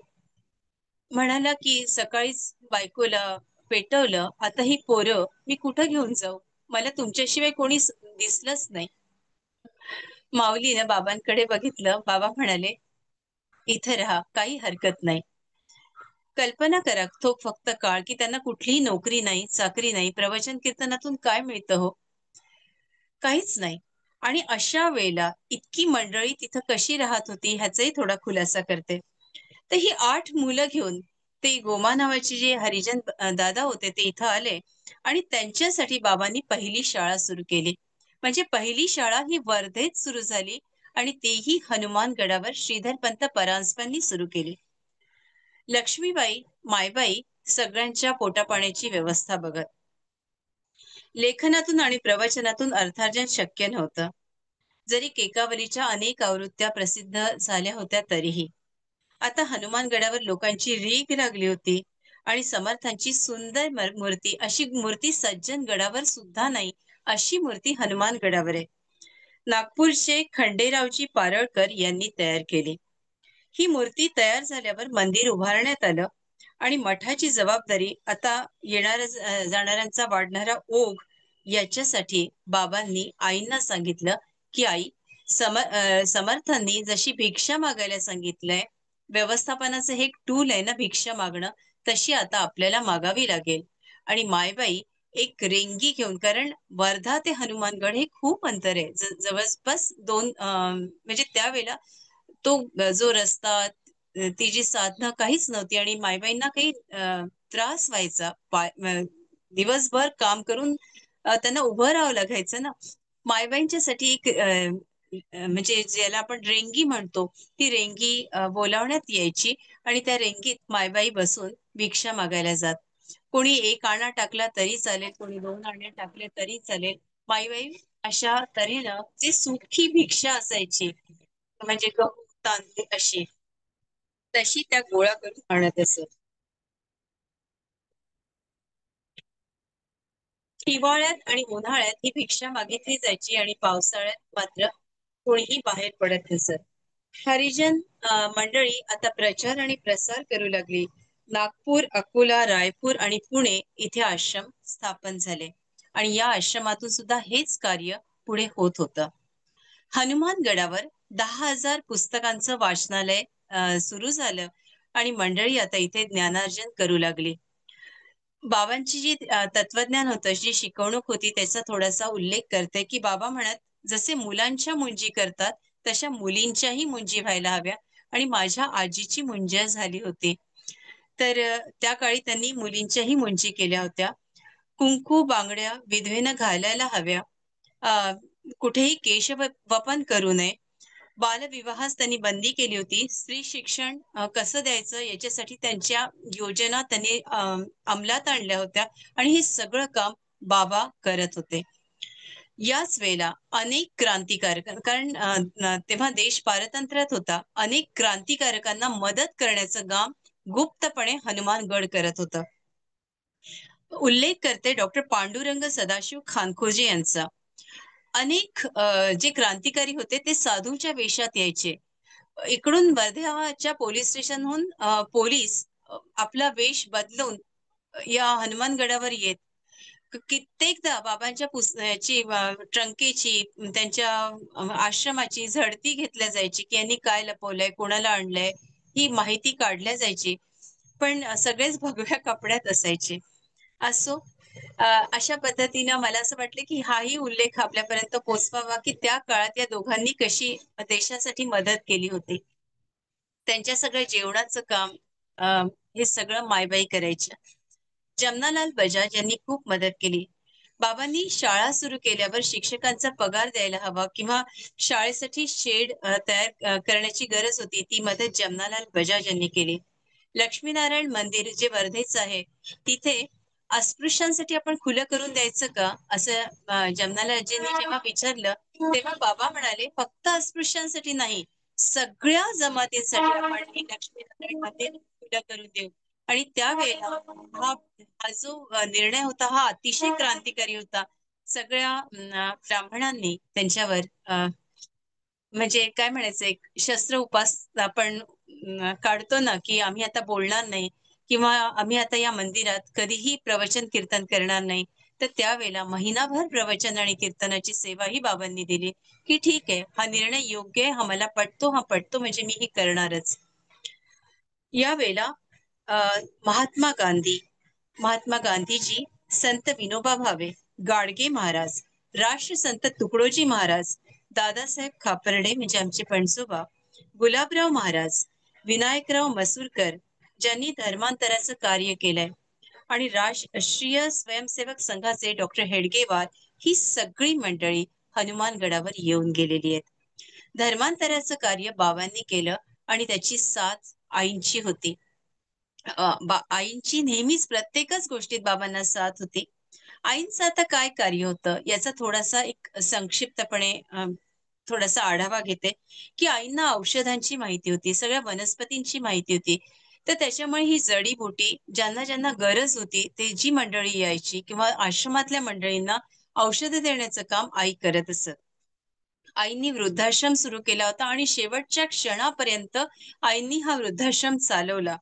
[SPEAKER 2] म्हणाला की सकाळीच बायकोला पेटवलं, आता ही पोरं मी कुठं घेऊन जाऊ, मला तुमच्याशिवाय कोणी दिसलंच नाही. माऊलीनं बाबांकडे बघितलं. बाबा म्हणाले, इथं राहा, काही हरकत नाही. कल्पना करा तो फक्त काळ की त्यांना कुठलीही नोकरी नाही, चाकरी नाही, प्रवचन कीर्तनातून काय मिळतं हो, काहीच नाही. आणि अशा वेळेला इतकी मंडळी तिथं कशी राहत होती ह्याचाही थोडा खुलासा करते. तर ही 8 मुलं घेऊन ते गोमा नावाचे जे हरिजन दादा होते ते इथं आले आणि त्यांच्यासाठी बाबांनी पहिली शाळा सुरू केली. म्हणजे पहिली शाळा ही वर्धेत सुरू झाली आणि तेही हनुमानगडावर श्रीधरपंत परांजपेंनी सुरू केली. लक्ष्मीबाई, मायबाई सगळ्यांच्या पोटापाण्याची व्यवस्था बघत. लेखनातून आणि प्रवचनातून अर्थार्जन शक्य नव्हतं. जरी केकावलीच्या अनेक आवृत्त्या प्रसिद्ध झाल्या होत्या तरीही. आता हनुमानगडावर लोकांची रीघ लागली होती आणि समर्थांची सुंदर मूर्ती, अशी मूर्ती सज्जन गडावर सुद्धा नाही, अशी मूर्ती हनुमानगडावर आहे. नागपूरचे खंडेरावजी पारळकर यांनी तयार केली. ही मूर्ती तयार झाल्यावर मंदिर उभारण्यात आलं आणि मठाची जबाबदारी आता जाणाऱ्यांचा वाढणारा ओघ याच्यासाठी बाबांनी आईंना सांगितलं की आई, समर्थांनी जशी भिक्षा मागायला सांगितलंय, व्यवस्थापनाचं हे एक टूल आहे ना भिक्षा मागणं, तशी आता आपल्याला मागावी लागेल. आणि मायबाई एक रेंगी घेऊन, कारण वर्धा ते हनुमानगड हे खूप अंतर आहे, जवळपास 2 म्हणजे त्यावेळेला तो जो रस्ता, ती जी साधनं काहीच नव्हती आणि मायबाईंना काही त्रास व्हायचा. दिवसभर काम करून त्यांना उभं राहावं लागायचं ना. मायबाईंच्यासाठी एक म्हणजे ज्याला आपण रेंगी म्हणतो, ती रेंगी बोलावण्यात यायची आणि त्या रेंगीत मायबाई बसून भिक्षा मागायला जात. कोणी 1 आणा टाकला तरी चालेल, कोणी 2 आणे टाकले तरी चालेल. माईबाई अशा तऱ्हेनं जी सुखी भिक्षा असायची, म्हणजे गहू, तांदूळ अशी, तशी त्या गोळा करून आणत असत. हिवाळ्यात आणि उन्हाळ्यात ही भिक्षा मागितली जायची आणि पावसाळ्यात मात्र कोणीही बाहेर पडत नसत. हरिजन मंडळी आता प्रचार आणि प्रसार करू लागली. नागपूर, अकोला, रायपूर आणि पुणे इथे आश्रम स्थापन झाले आणि या आश्रमातून सुद्धा हेच कार्य पुढे होत होतं. हनुमानगडावर 10,000 पुस्तकांचं वाचनालय सुरू झालं आणि मंडळी आता इथे ज्ञानार्जन करू लागली. बाबांची जी तत्वज्ञान होतं, जी शिकवणूक होती त्याचा थोडासा उल्लेख करते, की बाबा म्हणत, जसे मुलांच्या मुंजी करतात, तशा मुलींच्याही मुंजी व्हायला हव्या आणि माझ्या आजीची मुंज झाली होती. तर त्या काळी त्यांनी मुलींच्याही मुंजी केल्या होत्या. कुंकू, बांगड्या विधवेनं घालायला हव्या. अ, कुठेही वपन करू नये. बालविवाहास त्यांनी बंदी केली होती. स्त्री शिक्षण कसं द्यायचं याच्यासाठी त्यांच्या योजना त्यांनी अंमलात आणल्या होत्या आणि हे सगळं काम बाबा करत होते. याच वेळेला अनेक क्रांतिकारक, कारण तेव्हा देश पारतंत्र्यात होता, अनेक क्रांतिकारकांना मदत करण्याचं काम गुप्तपणे हनुमानगड करत होतं. उल्लेख करते डॉक्टर पांडुरंग सदाशिव खानखोजे यांचा. अनेक जे क्रांतिकारी होते ते साधूच्या वेशात यायचे. इकडून वर्ध्याच्या पोलीस स्टेशनहून पोलीस आपला वेश बदलून या हनुमानगडावर येत. कित्येकदा बाबांच्या ट्रंकेची, त्यांच्या आश्रमाची झडती घेतल्या जायची, की यांनी काय लपवलंय, कोणाला आणलंय, ही माहिती काढल्या जायची. पण सगळेच भगव्या कपड्यात असायचे. असो, अशा पद्धतीनं मला असं वाटलं, की हाही उल्लेख आपल्यापर्यंत पोहोचवावा, की त्या काळात या दोघांनी कशी देशासाठी मदत केली होती. त्यांच्या सगळं जेवणाचं काम अ, हे सगळं मायबाई करायच्या. जमनालाल बजाज यांनी खूप मदत केली. बाबांनी शाळा सुरू केल्यावर शिक्षकांचा पगार द्यायला हवा किंवा शाळेसाठी शेड तयार करण्याची गरज होती, ती मदत जमनालाल बजाज यांनी केली. लक्ष्मीनारायण मंदिर जे वर्धेचं आहे, तिथे अस्पृश्यांसाठी आपण खुलं करून द्यायचं का, असं जमनालालजींनी जेव्हा विचारलं, तेव्हा बाबा म्हणाले, फक्त अस्पृश्यांसाठी नाही, सगळ्या जमातींसाठी आपण हे लक्ष्मीनारायण मंदिर खुलं करून देऊ. आणि त्यावेळेला हा हा जो निर्णय होता, हा अतिशय क्रांतिकारी होता. सगळ्या ब्राह्मणांनी त्यांच्यावर म्हणजे काय म्हणायचं, एक शस्त्र उपास आपण काढतो ना, की आम्ही आता बोलणार नाही किंवा आम्ही आता या मंदिरात कधीही प्रवचन कीर्तन करणार नाही. तर त्यावेळेला महिनाभर प्रवचन आणि कीर्तनाची सेवाही बाबांनी दिली, की ठीक आहे, हा निर्णय योग्य आहे, हा मला पटतो, हा पटतो म्हणजे मी ही करणारच. यावेळेला अ, महात्मा गांधी, महात्मा गांधीजी, संत विनोबा भावे, गाडगे महाराज, राष्ट्रसंत तुकडोजी महाराज, दादासाहेब खापर्डे म्हणजे आमचे पणसोबा, गुलाबराव महाराज, विनायकराव मसूरकर, ज्यांनी धर्मांतराचं कार्य केलंय, आणि राष्ट्रीय स्वयंसेवक संघाचे डॉक्टर हेडगेवार, ही सगळी मंडळी हनुमानगडावर येऊन गेलेली आहेत. धर्मांतराचं कार्य बाबांनी केलं आणि त्याची साथ आईंची होती. आईंची नेहमीच प्रत्येकच गोष्टीत बाबांना साथ होती. आईंचं आता काय कार्य होतं याचा थोडासा एक संक्षिप्तपणे थोडासा आढावा घेते, की आईंना औषधांची माहिती होती, सगळ्या वनस्पतींची माहिती होती. तर त्याच्यामुळे ही जडीबुटी ज्यांना ज्यांना गरज होती, ते जी मंडळी यायची किंवा आश्रमातल्या मंडळींना औषधं देण्याचं काम आई करत असत. आईंनी वृद्धाश्रम सुरू केला होता आणि शेवटच्या क्षणापर्यंत आईंनी हा वृद्धाश्रम चालवला.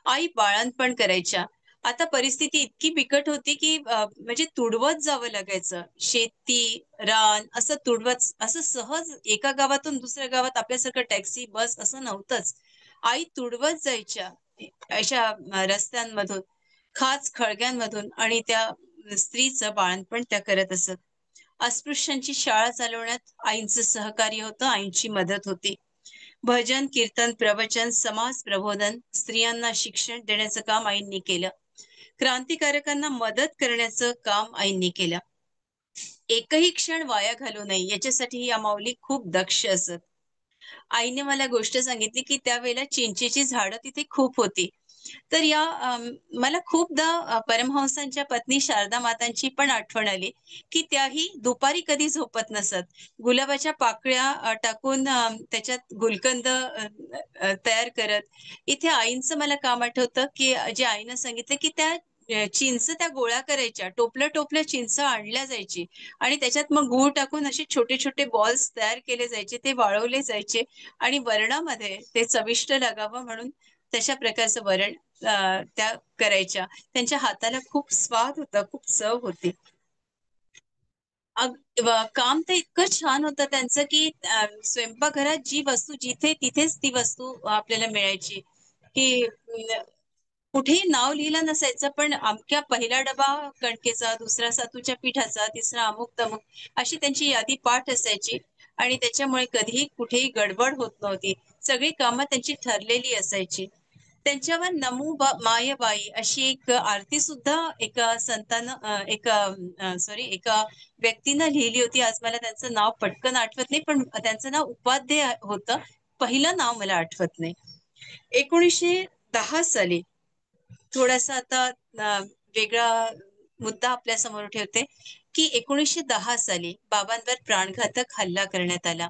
[SPEAKER 2] आई बाळंतपण करायच्या. आता परिस्थिती इतकी बिकट होती, की म्हणजे तुडवत जावं लागायचं. शेती, रान असं तुडवत, असं सहज एका गावातून दुसऱ्या गावात आपल्यासारखं टॅक्सी, बस असं नव्हतंच. आई तुडवत जायच्या अशा रस्त्यांमधून, खाच खळग्यांमधून, आणि त्या स्त्रीचं बाळंतपण त्या करत असत. अस्पृश्यांची शाळा चालवण्यात आईंचं सहकार्य होतं, आईंची मदत होती. भजन, कीर्तन, प्रवचन, समाज प्रबोधन, स्त्रियांना शिक्षण देण्याचं काम आईंनी केलं. क्रांतिकारकांना मदत करण्याचं काम आईंनी केलं. एकही क्षण वाया घालू नये याच्यासाठी ही माऊली खूप दक्ष असत. आईने मला गोष्ट सांगितली, की त्यावेळेला चिंचेची झाडं तिथे खूप होती. तर या मला खूपदा परमहंसांच्या पत्नी शारदा मातांची पण आठवण आली, की त्याही दुपारी कधी झोपत नसत. गुलाबाच्या पाकळ्या टाकून त्याच्यात गुलकंद तयार करत. इथे आईंचं मला काम आठवतं, की जे आईनं सांगितलं, की त्या चिंच त्या गोळा करायच्या. टोपल्या-टोपल्या चिंच आणल्या जायची आणि त्याच्यात मग गूळ टाकून असे छोटे-छोटे बॉल्स तयार केले जायचे. ते वाळवले जायचे आणि वरणामध्ये ते चविष्ट लागावं म्हणून तशा प्रकारचं वरण त्या करायच्या. त्यांच्या हाताला खूप स्वाद होता, खूप चव होती. काम तर इतकं छान होतं त्यांचं, की स्वयंपाकघरात जी वस्तू जिथे तिथेच ती वस्तू आपल्याला मिळायची, की कुठेही नाव लिहिलं नसायचं, पण अमक्या पहिला डबा कणकेचा, दुसरा सातूच्या पिठाचा, तिसरा अमुक-तमुक अशी त्यांची यादी पाठ असायची आणि त्याच्यामुळे कधीही कुठेही गडबड होत नव्हती. सगळी कामं त्यांची ठरलेली असायची. त्यांच्यावर नमो मायबाई अशी एक आरती सुद्धा एका संतानं एका व्यक्तीनं लिहिली होती. आज मला त्यांचं नाव पटकन आठवत नाही, पण त्यांचं नाव उपाध्ये होतं. पहिलं नाव मला आठवत नाही. 1910 साली थोडासा आता वेगळा मुद्दा आपल्या समोर ठेवते, की 1910 साली बाबांवर प्राणघातक हल्ला करण्यात आला.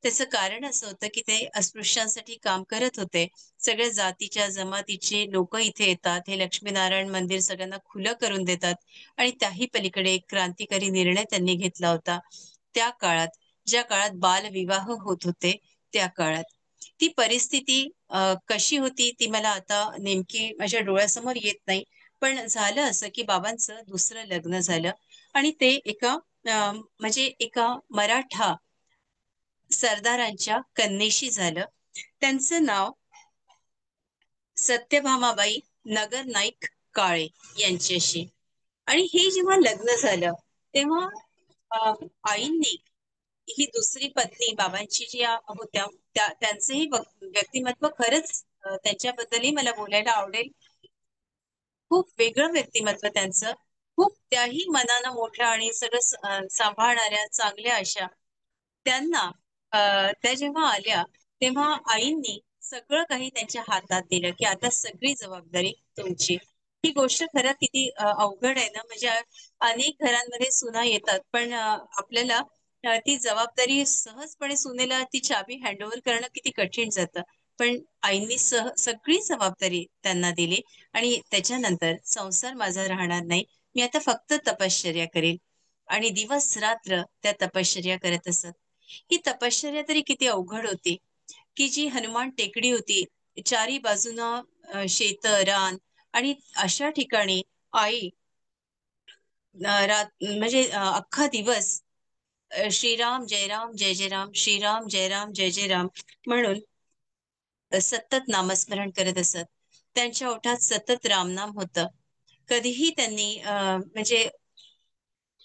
[SPEAKER 2] त्याचं कारण असं होतं, की ते अस्पृश्यांसाठी काम करत होते. सगळ्या जातीच्या, जमातीचे लोकं इथे येतात. हे लक्ष्मीनारायण मंदिर सगळ्यांना खुलं करून देतात आणि त्याही पलीकडे एक क्रांतिकारी निर्णय त्यांनी घेतला होता. त्या काळात, ज्या काळात बालविवाह होत होते, त्या काळात. ती परिस्थिती कशी होती ती मला आता नेमकी माझ्या डोळ्यासमोर येत नाही. पण झालं असं, की बाबांचं दुसरं लग्न झालं आणि ते म्हणजे एका मराठा सरदारांच्या कन्येशी झालं. त्यांचं नाव सत्यभामाबाई नगर नाईक काळे यांच्याशी. आणि हे जेव्हा लग्न झालं, तेव्हा अ, आईंनी ही दुसरी पत्नी बाबांची जी होत्या, त्यांचंही व्यक्तिमत्व खरंच त्यांच्याबद्दलही मला बोलायला आवडेल. खूप वेगळं व्यक्तिमत्व त्यांचं. खूप त्याही मनानं मोठ्या आणि सगळं सांभाळणाऱ्या चांगल्या अशा. त्यांना अ, त्या जेव्हा आल्या, तेव्हा आईंनी सगळं काही त्यांच्या हातात दिलं, की आता सगळी जबाबदारी तुमची. ही गोष्ट खरं किती अवघड आहे ना, म्हणजे अनेक घरांमध्ये सुना येतात, पण आपल्याला ती जबाबदारी सहजपणे सुनेला ती चाबी हँडओव्हर करणं किती कठीण जातं. पण आईंनी सगळी जबाबदारी त्यांना दिली आणि त्याच्यानंतर संसार माझा राहणार नाही. मी आता फक्त तपश्चर्या करेल आणि दिवस-रात्र त्या तपश्चर्या करत असत. ही तपश्चर्या तरी किती अवघड होती, की जी हनुमान टेकडी होती. चारी बाजूनं रान आणि अशा ठिकाणी आई म्हणजे अख्खा दिवस श्रीराम जय राम जय जय राम, श्रीराम जय राम जय जय राम म्हणून सतत नामस्मरण करत असत. त्यांच्या ओठात सतत रामनाम होतं. कधीही त्यांनी म्हणजे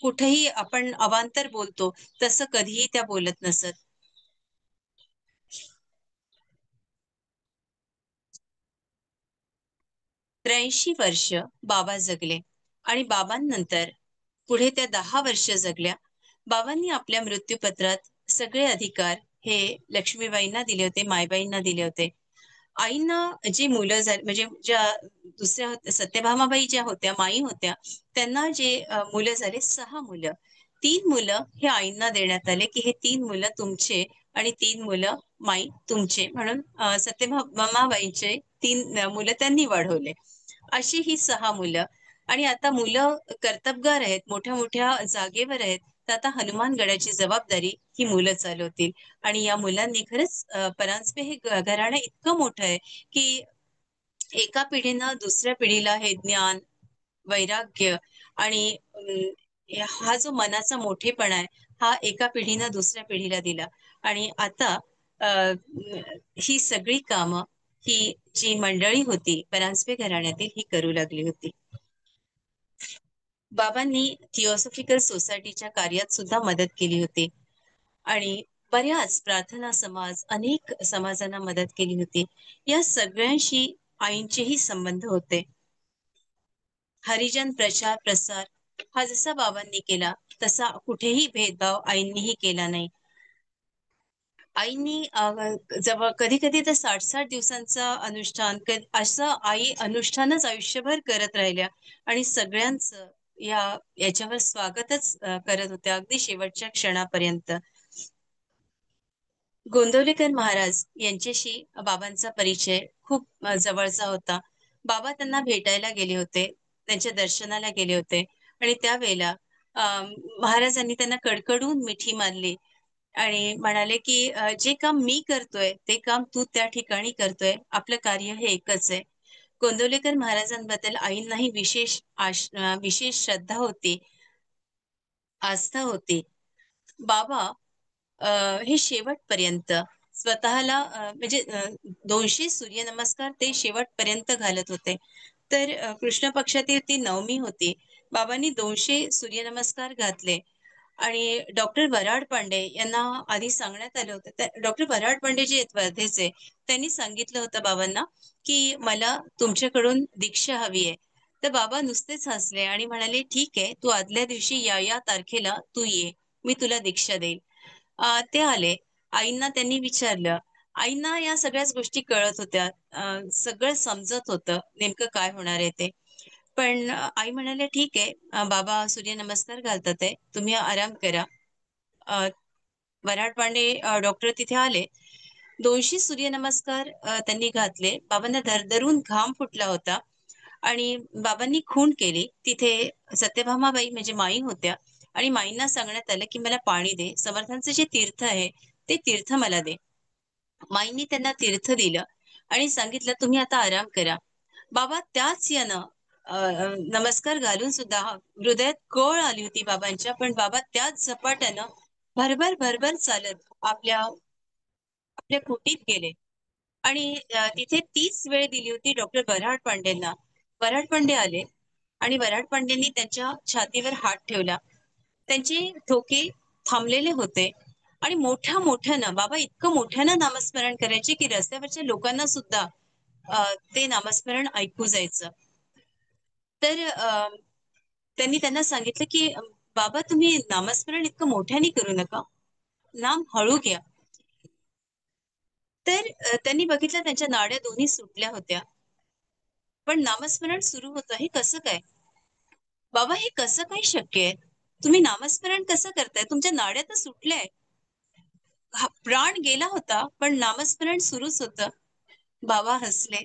[SPEAKER 2] कुठेही आपण अवांतर बोलतो, तसं कधीही त्या बोलत नसत. 83 वर्ष बाबा जगले आणि बाबांनंतर पुढे त्या 10 वर्ष जगल्या. बाबांनी आपल्या मृत्यूपत्रात सगळे अधिकार हे लक्ष्मीबाईंना दिले होते, मायबाईंना दिले होते. आईंना जी मुलं झाली म्हणजे ज्या दुसऱ्या सत्यभामाबाई ज्या होत्या, माई होत्या, त्यांना जे मुलं झाले 6 मुलं. 3 मुलं हे आईंना देण्यात आले, की हे 3 मुलं तुमचे आणि 3 मुलं माई तुमचे म्हणून सत्यभामाबाईंचे 3 मुलं त्यांनी वाढवले. अशी ही 6 मुलं आणि आता मुलं कर्तबगार आहेत, मोठ्या-मोठ्या जागेवर आहेत. तर आता हनुमानगडाची जबाबदारी ही मुलं चालवतील आणि या मुलांनी खरंच परांजपे हे घराणं इतकं मोठं आहे, की एका पिढीनं दुसऱ्या पिढीला हे ज्ञान, वैराग्य आणि हा जो मनाचा मोठेपणा आहे, हा एका पिढीनं दुसऱ्या पिढीला दिला आणि आता ही सगळी कामं ही जी मंडळी होती परांजपे घराण्यातील ही करू लागली होती. बाबांनी थिओसॉफिकल सोसायटीच्या कार्यात सुद्धा मदत केली होती आणि बऱ्याच प्रार्थना समाज, अनेक समाजांना मदत केली होती. या सगळ्यांशी आईंचेही संबंध होते. हरिजन प्रचार प्रसार हा जसा बाबांनी केला, तसा कुठेही भेदभाव आईंनीही केला नाही. आईंनी जवळ कधी-कधी तर 60-60 दिवसांचं अनुष्ठान असं आई अनुष्ठानच आयुष्यभर करत राहिल्या आणि सगळ्यांचं याच्यावर स्वागतच करत होत्या अगदी शेवटच्या क्षणापर्यंत. गोंदवलेकर महाराज यांच्याशी बाबांचा परिचय खूप जवळचा होता. बाबा त्यांना भेटायला गेले होते, त्यांच्या दर्शनाला गेले होते आणि त्यावेळेला अ, महाराजांनी त्यांना कडकडून मिठी मारली आणि म्हणाले, की "जे काम मी करतोय, ते काम तू त्या ठिकाणी करतोय. आपलं कार्य हे एकच आहे." गोंदवलेकर महाराजांबद्दल आईंनाही विशेष श्रद्धा होती, आस्था होती. बाबा अ, हे शेवटपर्यंत स्वतःला म्हणजे 200 सूर्यनमस्कार ते शेवटपर्यंत घालत होते. तर कृष्ण पक्षातील ती नवमी होती. बाबांनी 200 सूर्यनमस्कार घातले आणि डॉक्टर वराड पांडे यांना आधी सांगण्यात आलं होतं. डॉक्टर वराड पांडे जे आहेत वर्धेचे, त्यांनी सांगितलं होतं बाबांना, की "मला तुमच्याकडून दीक्षा हवी आहे." तर बाबा नुसतेच हसले आणि म्हणाले, "ठीक आहे, तू आदल्या दिवशी या तारखेला तू ये. मी तुला दीक्षा देईल." ते आले. आईंना त्यांनी विचारलं. आईंना या सगळ्याच गोष्टी कळत होत्या. सगळं समजत होतं, नेमकं काय होणार आहे ते. पण आई म्हणाल्या, "ठीक आहे, बाबा सूर्यनमस्कार घालतात आहे. तुम्ही आराम करा." वऱ्हाड पांडे डॉक्टर तिथे आले. 200 सूर्यनमस्कार त्यांनी घातले. बाबांना धरधरून घाम फुटला होता आणि बाबांनी खूण केली. तिथे सत्यभामाबाई म्हणजे माई होत्या आणि माईंना सांगण्यात आलं, की मला पाणी दे. समर्थांचं जे तीर्थ आहे, ते तीर्थ मला दे. माईंनी त्यांना तीर्थ दिलं आणि सांगितलं, तुम्ही आता आराम करा. बाबा त्याच यानं नमस्कार घालून सुद्धा हृदयात कळ आली होती बाबांच्या, पण बाबा त्याच झपाट्यानं भरभर भरभर चालत आपल्या आपल्या कुटीत गेले आणि तिथे तीच वेळ दिली होती डॉक्टर वऱ्हाड पांडेंना. वऱ्हाड पांडे आले आणि वऱ्हाड पांडेंनी त्यांच्या छातीवर हात ठेवला. त्यांचे ठोके थांबलेले होते आणि मोठ्या मोठ्यानं बाबा इतकं मोठ्यानं नामस्मरण करायचे की रस्त्यावरच्या लोकांना सुद्धा ते नामस्मरण ऐकू जायचं. तर त्यांनी त्यांना सांगितलं की बाबा तुम्ही नामस्मरण इतकं मोठ्याने करू नका, नाम हळू घ्या. तर त्यांनी बघितलं त्यांच्या नाड्या दोन्ही सुटल्या होत्या, पण नामस्मरण सुरू होतं. हे कसं काय बाबा, हे कसं काय शक्य आहे? तुम्ही नामस्मरण कसं करताय? तुमच्या नाड्या तर सुटल्याय. प्राण गेला होता पण नामस्मरण सुरूच होतं. बाबा हसले,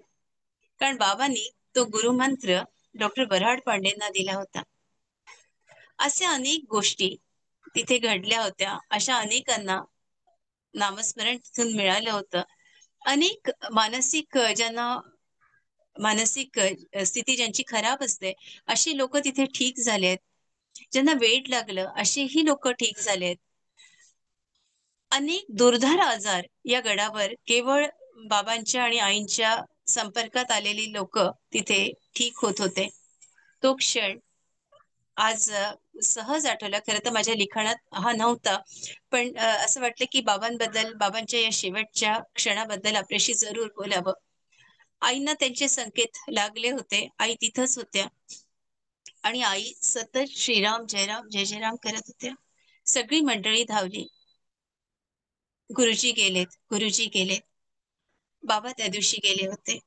[SPEAKER 2] कारण बाबांनी तो गुरुमंत्र डॉक्टर वऱ्हाड पांडेंना दिला होता. अशा अनेक गोष्टी तिथे घडल्या होत्या. अशा अनेकांना नामस्मरण तिथून मिळालं होतं. अनेक मानसिक ज्यांना मानसिक स्थिती ज्यांची खराब असते, अशी लोक तिथे ठीक झालेत. ज्यांना वेड लागलं असेही लोक ठीक झालेत. अनेक दुर्धर आजार या गडावर केवळ बाबांच्या आणि आईंच्या संपर्कात आलेली लोक तिथे ठीक होत होते. तो क्षण आज सहज आठवला. खरं तर माझ्या लिखाणात हा नव्हता, पण असं वाटलं की बाबांबद्दल, बाबांच्या या शेवटच्या क्षणाबद्दल आपल्याशी जरूर बोलावं. आईंना त्यांचे संकेत लागले होते. आई तिथंच होत्या आणि आई सतत श्रीराम जयराम जय जयराम करत होत्या. सगळी मंडळी धावली. गुरुजी गेलेत, गुरुजी गेलेत. बाबा त्या दिवशी गेले होते.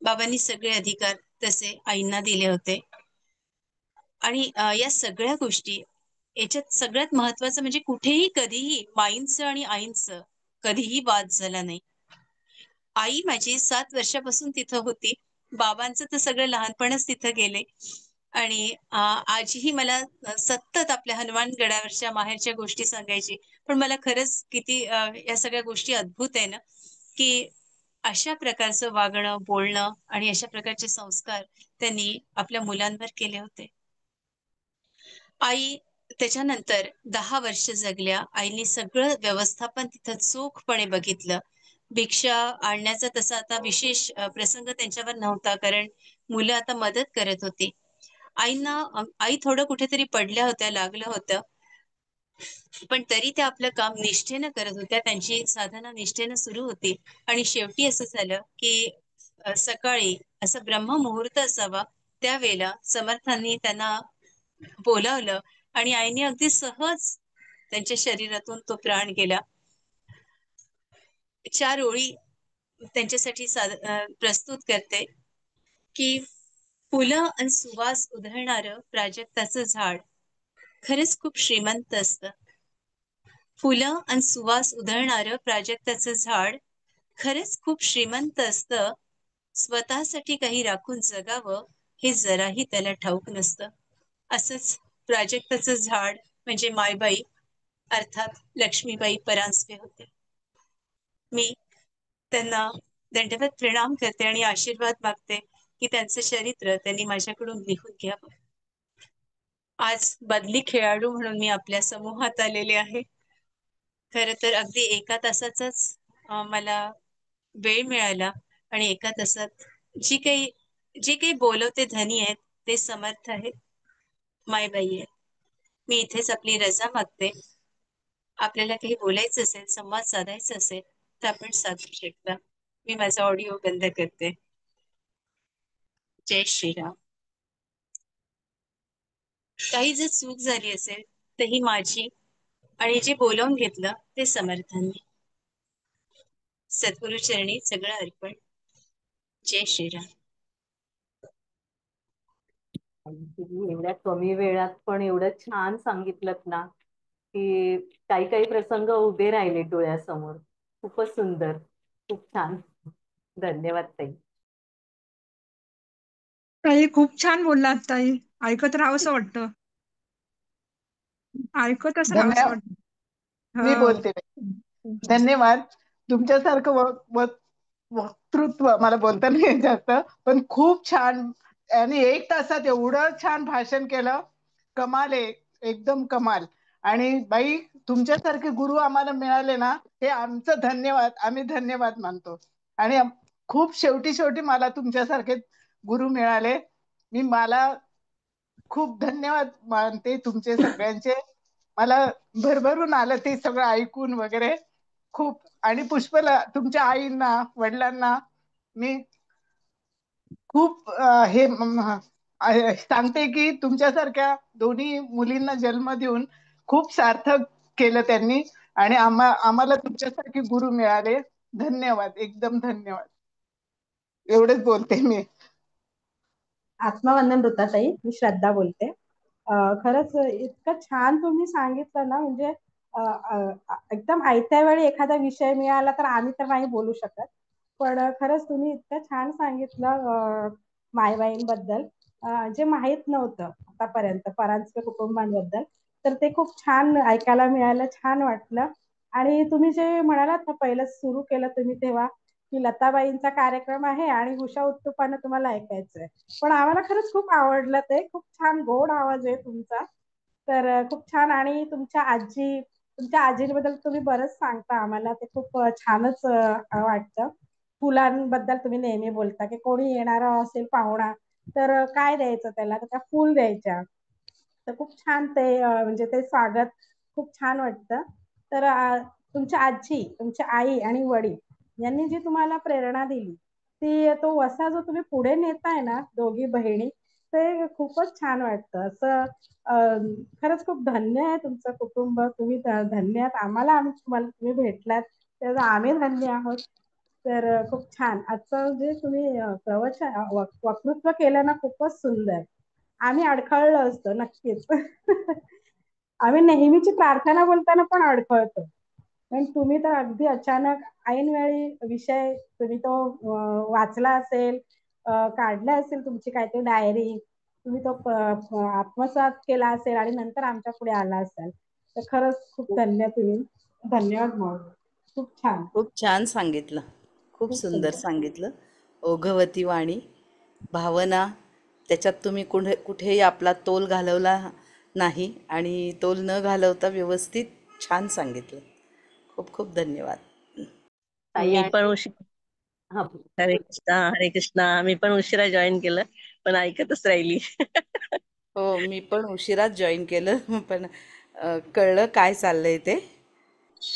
[SPEAKER 2] बाबांनी सगळे अधिकार तसे आईंना दिले होते आणि या सगळ्या गोष्टी, याच्यात सगळ्यात महत्वाचं म्हणजे कुठेही कधीही माईंचं आणि आईंचं कधीही वाद झाला नाही. आई माझी 7 वर्षापासून तिथं होती. बाबांचं तर सगळं लहानपणच तिथं गेले आणि आजीही मला सतत आपल्या हनुमान गडावरच्या माहेरच्या गोष्टी सांगायची. पण मला खरंच किती या सगळ्या गोष्टी अद्भुत आहे ना, की अशा प्रकारचं वागणं, बोलणं आणि अशा प्रकारचे संस्कार त्यांनी आपल्या मुलांवर केले होते. आई त्याच्यानंतर 10 वर्ष जगल्या. आईने सगळं व्यवस्थापन तिथं चोखपणे बघितलं. भिक्षा आणण्याचा तसा आता विशेष प्रसंग त्यांच्यावर नव्हता, कारण मुलं आता मदत करत होती. आईंना आई थोडं कुठेतरी पडल्या होत्या, लागलं होतं. पण तरी त्या आपलं काम निष्ठेनं करत होत्या. त्यांची साधना निष्ठेनं सुरू होती आणि शेवटी असं झालं, की सकाळी असं ब्रह्ममुहूर्त असावा, त्यावेळेला समर्थांनी त्यांना बोलावलं आणि आईने अगदी सहज त्यांच्या शरीरातून तो प्राण गेला. 4 ओळी त्यांच्यासाठी प्रस्तुत करते, की फुलं आणि सुवास उधळणारं प्राजक्ताचं झाड खरंच खूप श्रीमंत असतं. फुलं आणि सुवास उधळणारं प्राजक्ताचं झाड खरंच खूप श्रीमंत असतं. स्वतःसाठी काही राखून जगावं हे जराही त्याला ठाऊक नसतं. असंच प्राजक्ताचं झाड म्हणजे मायबाई, अर्थात लक्ष्मीबाई परांजपे होते. मी त्यांना दंडवत प्रणाम करते आणि आशीर्वाद मागते, की त्यांचं चरित्र त्यांनी माझ्याकडून लिहून घ्यावं. आज बदली खेळाडू म्हणून मी आपल्या समूहात आलेले आहे. खरं तर अगदी 1 तासाचाच मला वेळ मिळाला आणि 1 तासात जे काही बोलवते धनी आहेत, ते समर्थ आहेत, मायबाई आहेत. मी इथेच आपली रजा मागते. आपल्याला काही बोलायचं असेल, संवाद साधायचा असेल, तर आपण साधू शकता. मी माझा ऑडिओ बंद करते. जय श्रीराम. काही जर चूक झाली असेल, तर ही माझी आणि जे बोलावून घेतलं ते समर्थांनी. सद्गुरु चरणी सगळं अर्पण. जय श्रीराम.
[SPEAKER 3] तुम्ही एवढ्या कमी वेळात पण एवढं छान सांगितलं ना, की काही काही प्रसंग उभे राहिले डोळ्यासमोर. खूपच सुंदर, खूप छान. धन्यवाद ताई.
[SPEAKER 4] ताई खूप छान बोललात ताई. ऐकत राहावंसं वाटतं. ऐकतच राहावंसं
[SPEAKER 5] धन्यवाद.
[SPEAKER 4] वाटतं.
[SPEAKER 5] मी
[SPEAKER 4] हो.
[SPEAKER 5] बोलते. धन्यवाद. तुमच्यासारखं वक्तृत्व मला बोलता नाही येत जास्त, पण खूप छान. आणि 1 तासात एवढं छान भाषण केलं. कमाल आहे, एकदम कमाल. आणि बाई, तुमच्यासारखे गुरु आम्हाला मिळाले ना, हे आमचं धन्यवाद. आम्ही धन्यवाद मानतो. आणि खूप शेवटी शेवटी मला तुमच्यासारखे गुरु मिळाले. मला खूप धन्यवाद मानते तुमचे सगळ्यांचे. मला भरभरून आलं ते सगळं ऐकून वगैरे खूप. आणि पुष्पला, तुमच्या आईंना, वडिलांना मी खूप सांगते की तुमच्यासारख्या दोन्ही मुलींना जन्म देऊन खूप सार्थक केलं त्यांनी. आणि आम्हाला तुमच्यासारखे गुरु मिळाले. धन्यवाद, एकदम धन्यवाद. एवढेच बोलते मी.
[SPEAKER 6] आत्मवंदन ताई, मी श्रद्धा बोलते. खरंच इतकं छान तुम्ही सांगितलं ना, म्हणजे एकदम आयत्या वेळी एखादा विषय मिळाला तर आम्ही तर नाही बोलू शकत. पण खरंच तुम्ही इतकं छान सांगितलं मायबाईंबद्दल, जे माहित नव्हतं आतापर्यंत परांजपे कुटुंबांबद्दल. तर ते खूप छान ऐकायला मिळालं, छान वाटलं. आणि तुम्ही जे म्हणालात ना, पहिलं सुरू केलं तुम्ही तेव्हा की लताबाईंचा कार्यक्रम आहे आणि उषा उत्तुपानं तुम्हाला ऐकायचंय, पण आम्हाला खरंच खूप आवडलं ते. खूप छान गोड आवाज आहे तुमचा. तर खूप छान. आणि तुमच्या आजीबद्दल तुम्ही बरंच सांगता आम्हाला, ते खूप छानच वाटतं. फुलांबद्दल तुम्ही नेहमी बोलता की कोणी येणारा असेल पाहुणा तर काय द्यायचं त्याला, तर त्या फुल द्यायच्या. तर खूप छान ते म्हणजे ते स्वागत खूप छान वाटतं. तर तुमची आई आणि वडील यांनी जी तुम्हाला प्रेरणा दिली, तो वसा जो तुम्ही पुढे नेताय ना दोघी बहिणी, ते खूपच छान वाटतं. असं खरंच खूप धन्य आहे तुमचं कुटुंब. तुम्ही धन्य आहात. तुम्हाला तुम्ही भेटलात त्याचा आम्ही धन्य आहोत. तर खूप छान आजचं जे तुम्ही वक्तृत्व केलं ना, खूपच सुंदर. आम्ही अडखळलो असतो नक्कीच. आम्ही नेहमीची प्रार्थना बोलताना पण अडखळतो. पण तुम्ही तर अगदी अचानक ऐनवेळी विषय तुम्ही तो वाचला असेल, काढला असेल तुमची काहीतरी डायरी, तुम्ही तो आत्मसात केला असेल आणि नंतर आमच्या पुढे आला असाल. तर खरंच खूप धन्यवाद महोदय. खूप छान.
[SPEAKER 7] खूप छान सांगितलं. खूप
[SPEAKER 6] खूप
[SPEAKER 7] सुंदर
[SPEAKER 6] सुंदर.
[SPEAKER 7] सांगितलं. ओघवती वाणी, भावना, त्याच्यात तुम्ही कुठेही आपला तोल घालवला नाही आणि तोल न घालवता व्यवस्थित छान सांगितलं. खूप खूप धन्यवाद.
[SPEAKER 3] ताई
[SPEAKER 8] मी पण
[SPEAKER 3] आणि हा
[SPEAKER 8] हरे कृष्णा, हरे कृष्णा. मी पण उशिरा जॉईन केलं, पण ऐकतच राहिली.
[SPEAKER 7] हो, मी पण उशिराच जॉईन केलं, पण कळलं काय चाललंय ते.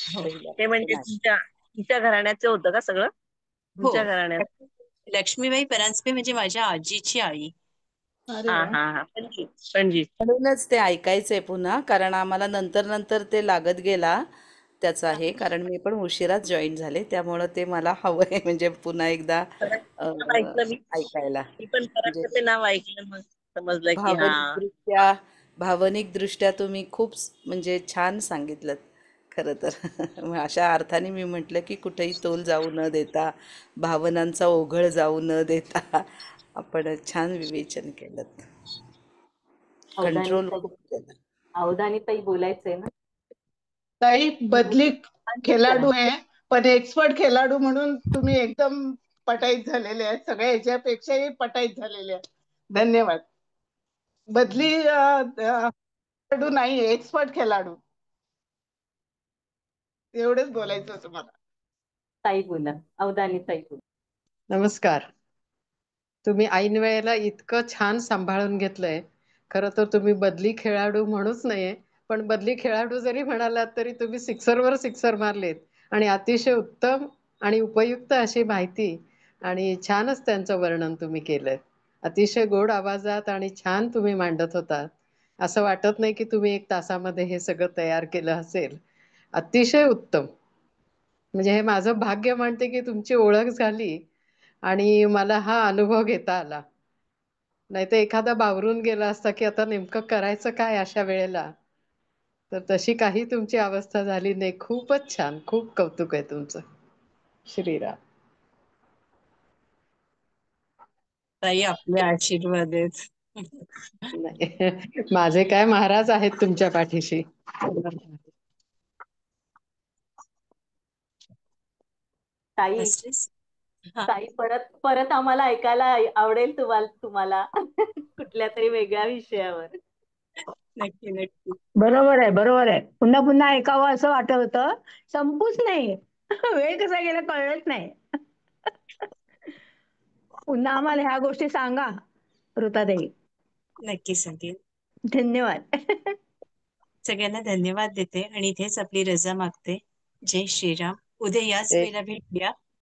[SPEAKER 8] हो, ते
[SPEAKER 7] पहिल्यापासून
[SPEAKER 8] म्हणजे
[SPEAKER 7] आहे.
[SPEAKER 8] तुमच्या घराण्याचं होतं का सगळं?
[SPEAKER 7] हो,
[SPEAKER 8] तुमच्या घराण्यात?
[SPEAKER 2] लक्ष्मीबाई परांजपे म्हणजे माझ्या आजीची आई.
[SPEAKER 5] अरे
[SPEAKER 8] हा
[SPEAKER 5] वा.
[SPEAKER 8] हा हा, पणजी पणजी.
[SPEAKER 7] म्हणूनच ते ऐकायचंय पुन्हा, कारण आम्हाला नंतर नंतर ते लागत गेला त्याचा आहे, कारण मी पण उशिराच जॉईन झाले, त्यामुळं ते मला हवंय म्हणजे पुन्हा एकदा अ,
[SPEAKER 8] नाव ऐकलं मी.
[SPEAKER 7] ऐकायला.
[SPEAKER 8] मी पण
[SPEAKER 7] म्हणजे
[SPEAKER 8] परांजपे नाव ऐकलं, मग समजलं की हा.
[SPEAKER 7] भावनिकदृष्ट्या भावनिकदृष्ट्या तुम्ही खूप म्हणजे छान सांगितलं खरं तर. मग अशा अर्थाने मी म्हटलं की कुठेही तोल जाऊ न देता, भावनांचा ओघळ जाऊ न देता आपण छान विवेचन केलं,
[SPEAKER 3] अवधानी
[SPEAKER 7] कंट्रोल
[SPEAKER 3] ताई,
[SPEAKER 7] खूप केलं.
[SPEAKER 3] अवधानी ताई बोलायचंय ना.
[SPEAKER 5] ताई, बदली
[SPEAKER 3] बोला.
[SPEAKER 5] खेळाडू आहे, पण एक्सपर्ट खेळाडू म्हणून तुम्ही एकदम पटाईत झालेले आहेत. सगळ्या ह्याच्यापेक्षाही पटाईत झालेले आहेत. धन्यवाद. बदली खेळाडू नाही, एक्सपर्ट खेळाडू. एवढंच बोलायचं होतं मला.
[SPEAKER 3] ताई बोला, अवधानी ताई बोला.
[SPEAKER 9] नमस्कार. तुम्ही ऐन वेळेला इतकं छान सांभाळून घेतलंय. खरं तर तुम्ही बदली खेळाडू म्हणूच नाहीये, पण बदली खेळाडू जरी म्हणालात तरी तुम्ही सिक्सरवर सिक्सर मारलेत आणि अतिशय उत्तम आणि उपयुक्त अशी माहिती आणि छानच त्यांचं वर्णन तुम्ही केलंय. अतिशय गोड आवाजात आणि छान तुम्ही मांडत होता. असं वाटत नाही की तुम्ही 1 तासामध्ये हे सगळं तयार केलं असेल. अतिशय उत्तम. म्हणजे हे माझं भाग्य मानते की तुमची ओळख झाली आणि मला हा अनुभव घेता आला. नाहीतर एखादा बावरून गेला असता की आता नेमकं करायचं काय अशा वेळेला. तर तशी काही तुमची अवस्था झाली नाही. खूपच छान. खूप कौतुक आहे तुमचं. श्रीराम.
[SPEAKER 2] ताई आपले आशीर्वाद आहेत.
[SPEAKER 9] नाही माझे काय महाराज आहेत तुमच्या पाठीशी.
[SPEAKER 3] ताई
[SPEAKER 2] बसलीस? हा,
[SPEAKER 3] ताई परत परत आम्हाला ऐकायला आवडेल तुम्हाला कुठल्या तरी वेगळ्या विषयावर.
[SPEAKER 2] नक्की नक्की.
[SPEAKER 10] बरोबर आहे, बरोबर आहे. पुन्हा पुन्हा ऐकावं असं वाटत होतं. संपूच नाही. वेळ कसा गेला कळलंच नाही. पुन्हा आम्हाला ह्या गोष्टी सांगा, ऋताताई.
[SPEAKER 2] नक्की सांगेल.
[SPEAKER 10] धन्यवाद.
[SPEAKER 2] सगळ्यांना धन्यवाद देते आणि इथेच आपली रजा मागते. जय श्रीराम. उद्या याच
[SPEAKER 9] जय
[SPEAKER 2] वेळेला भेटूया.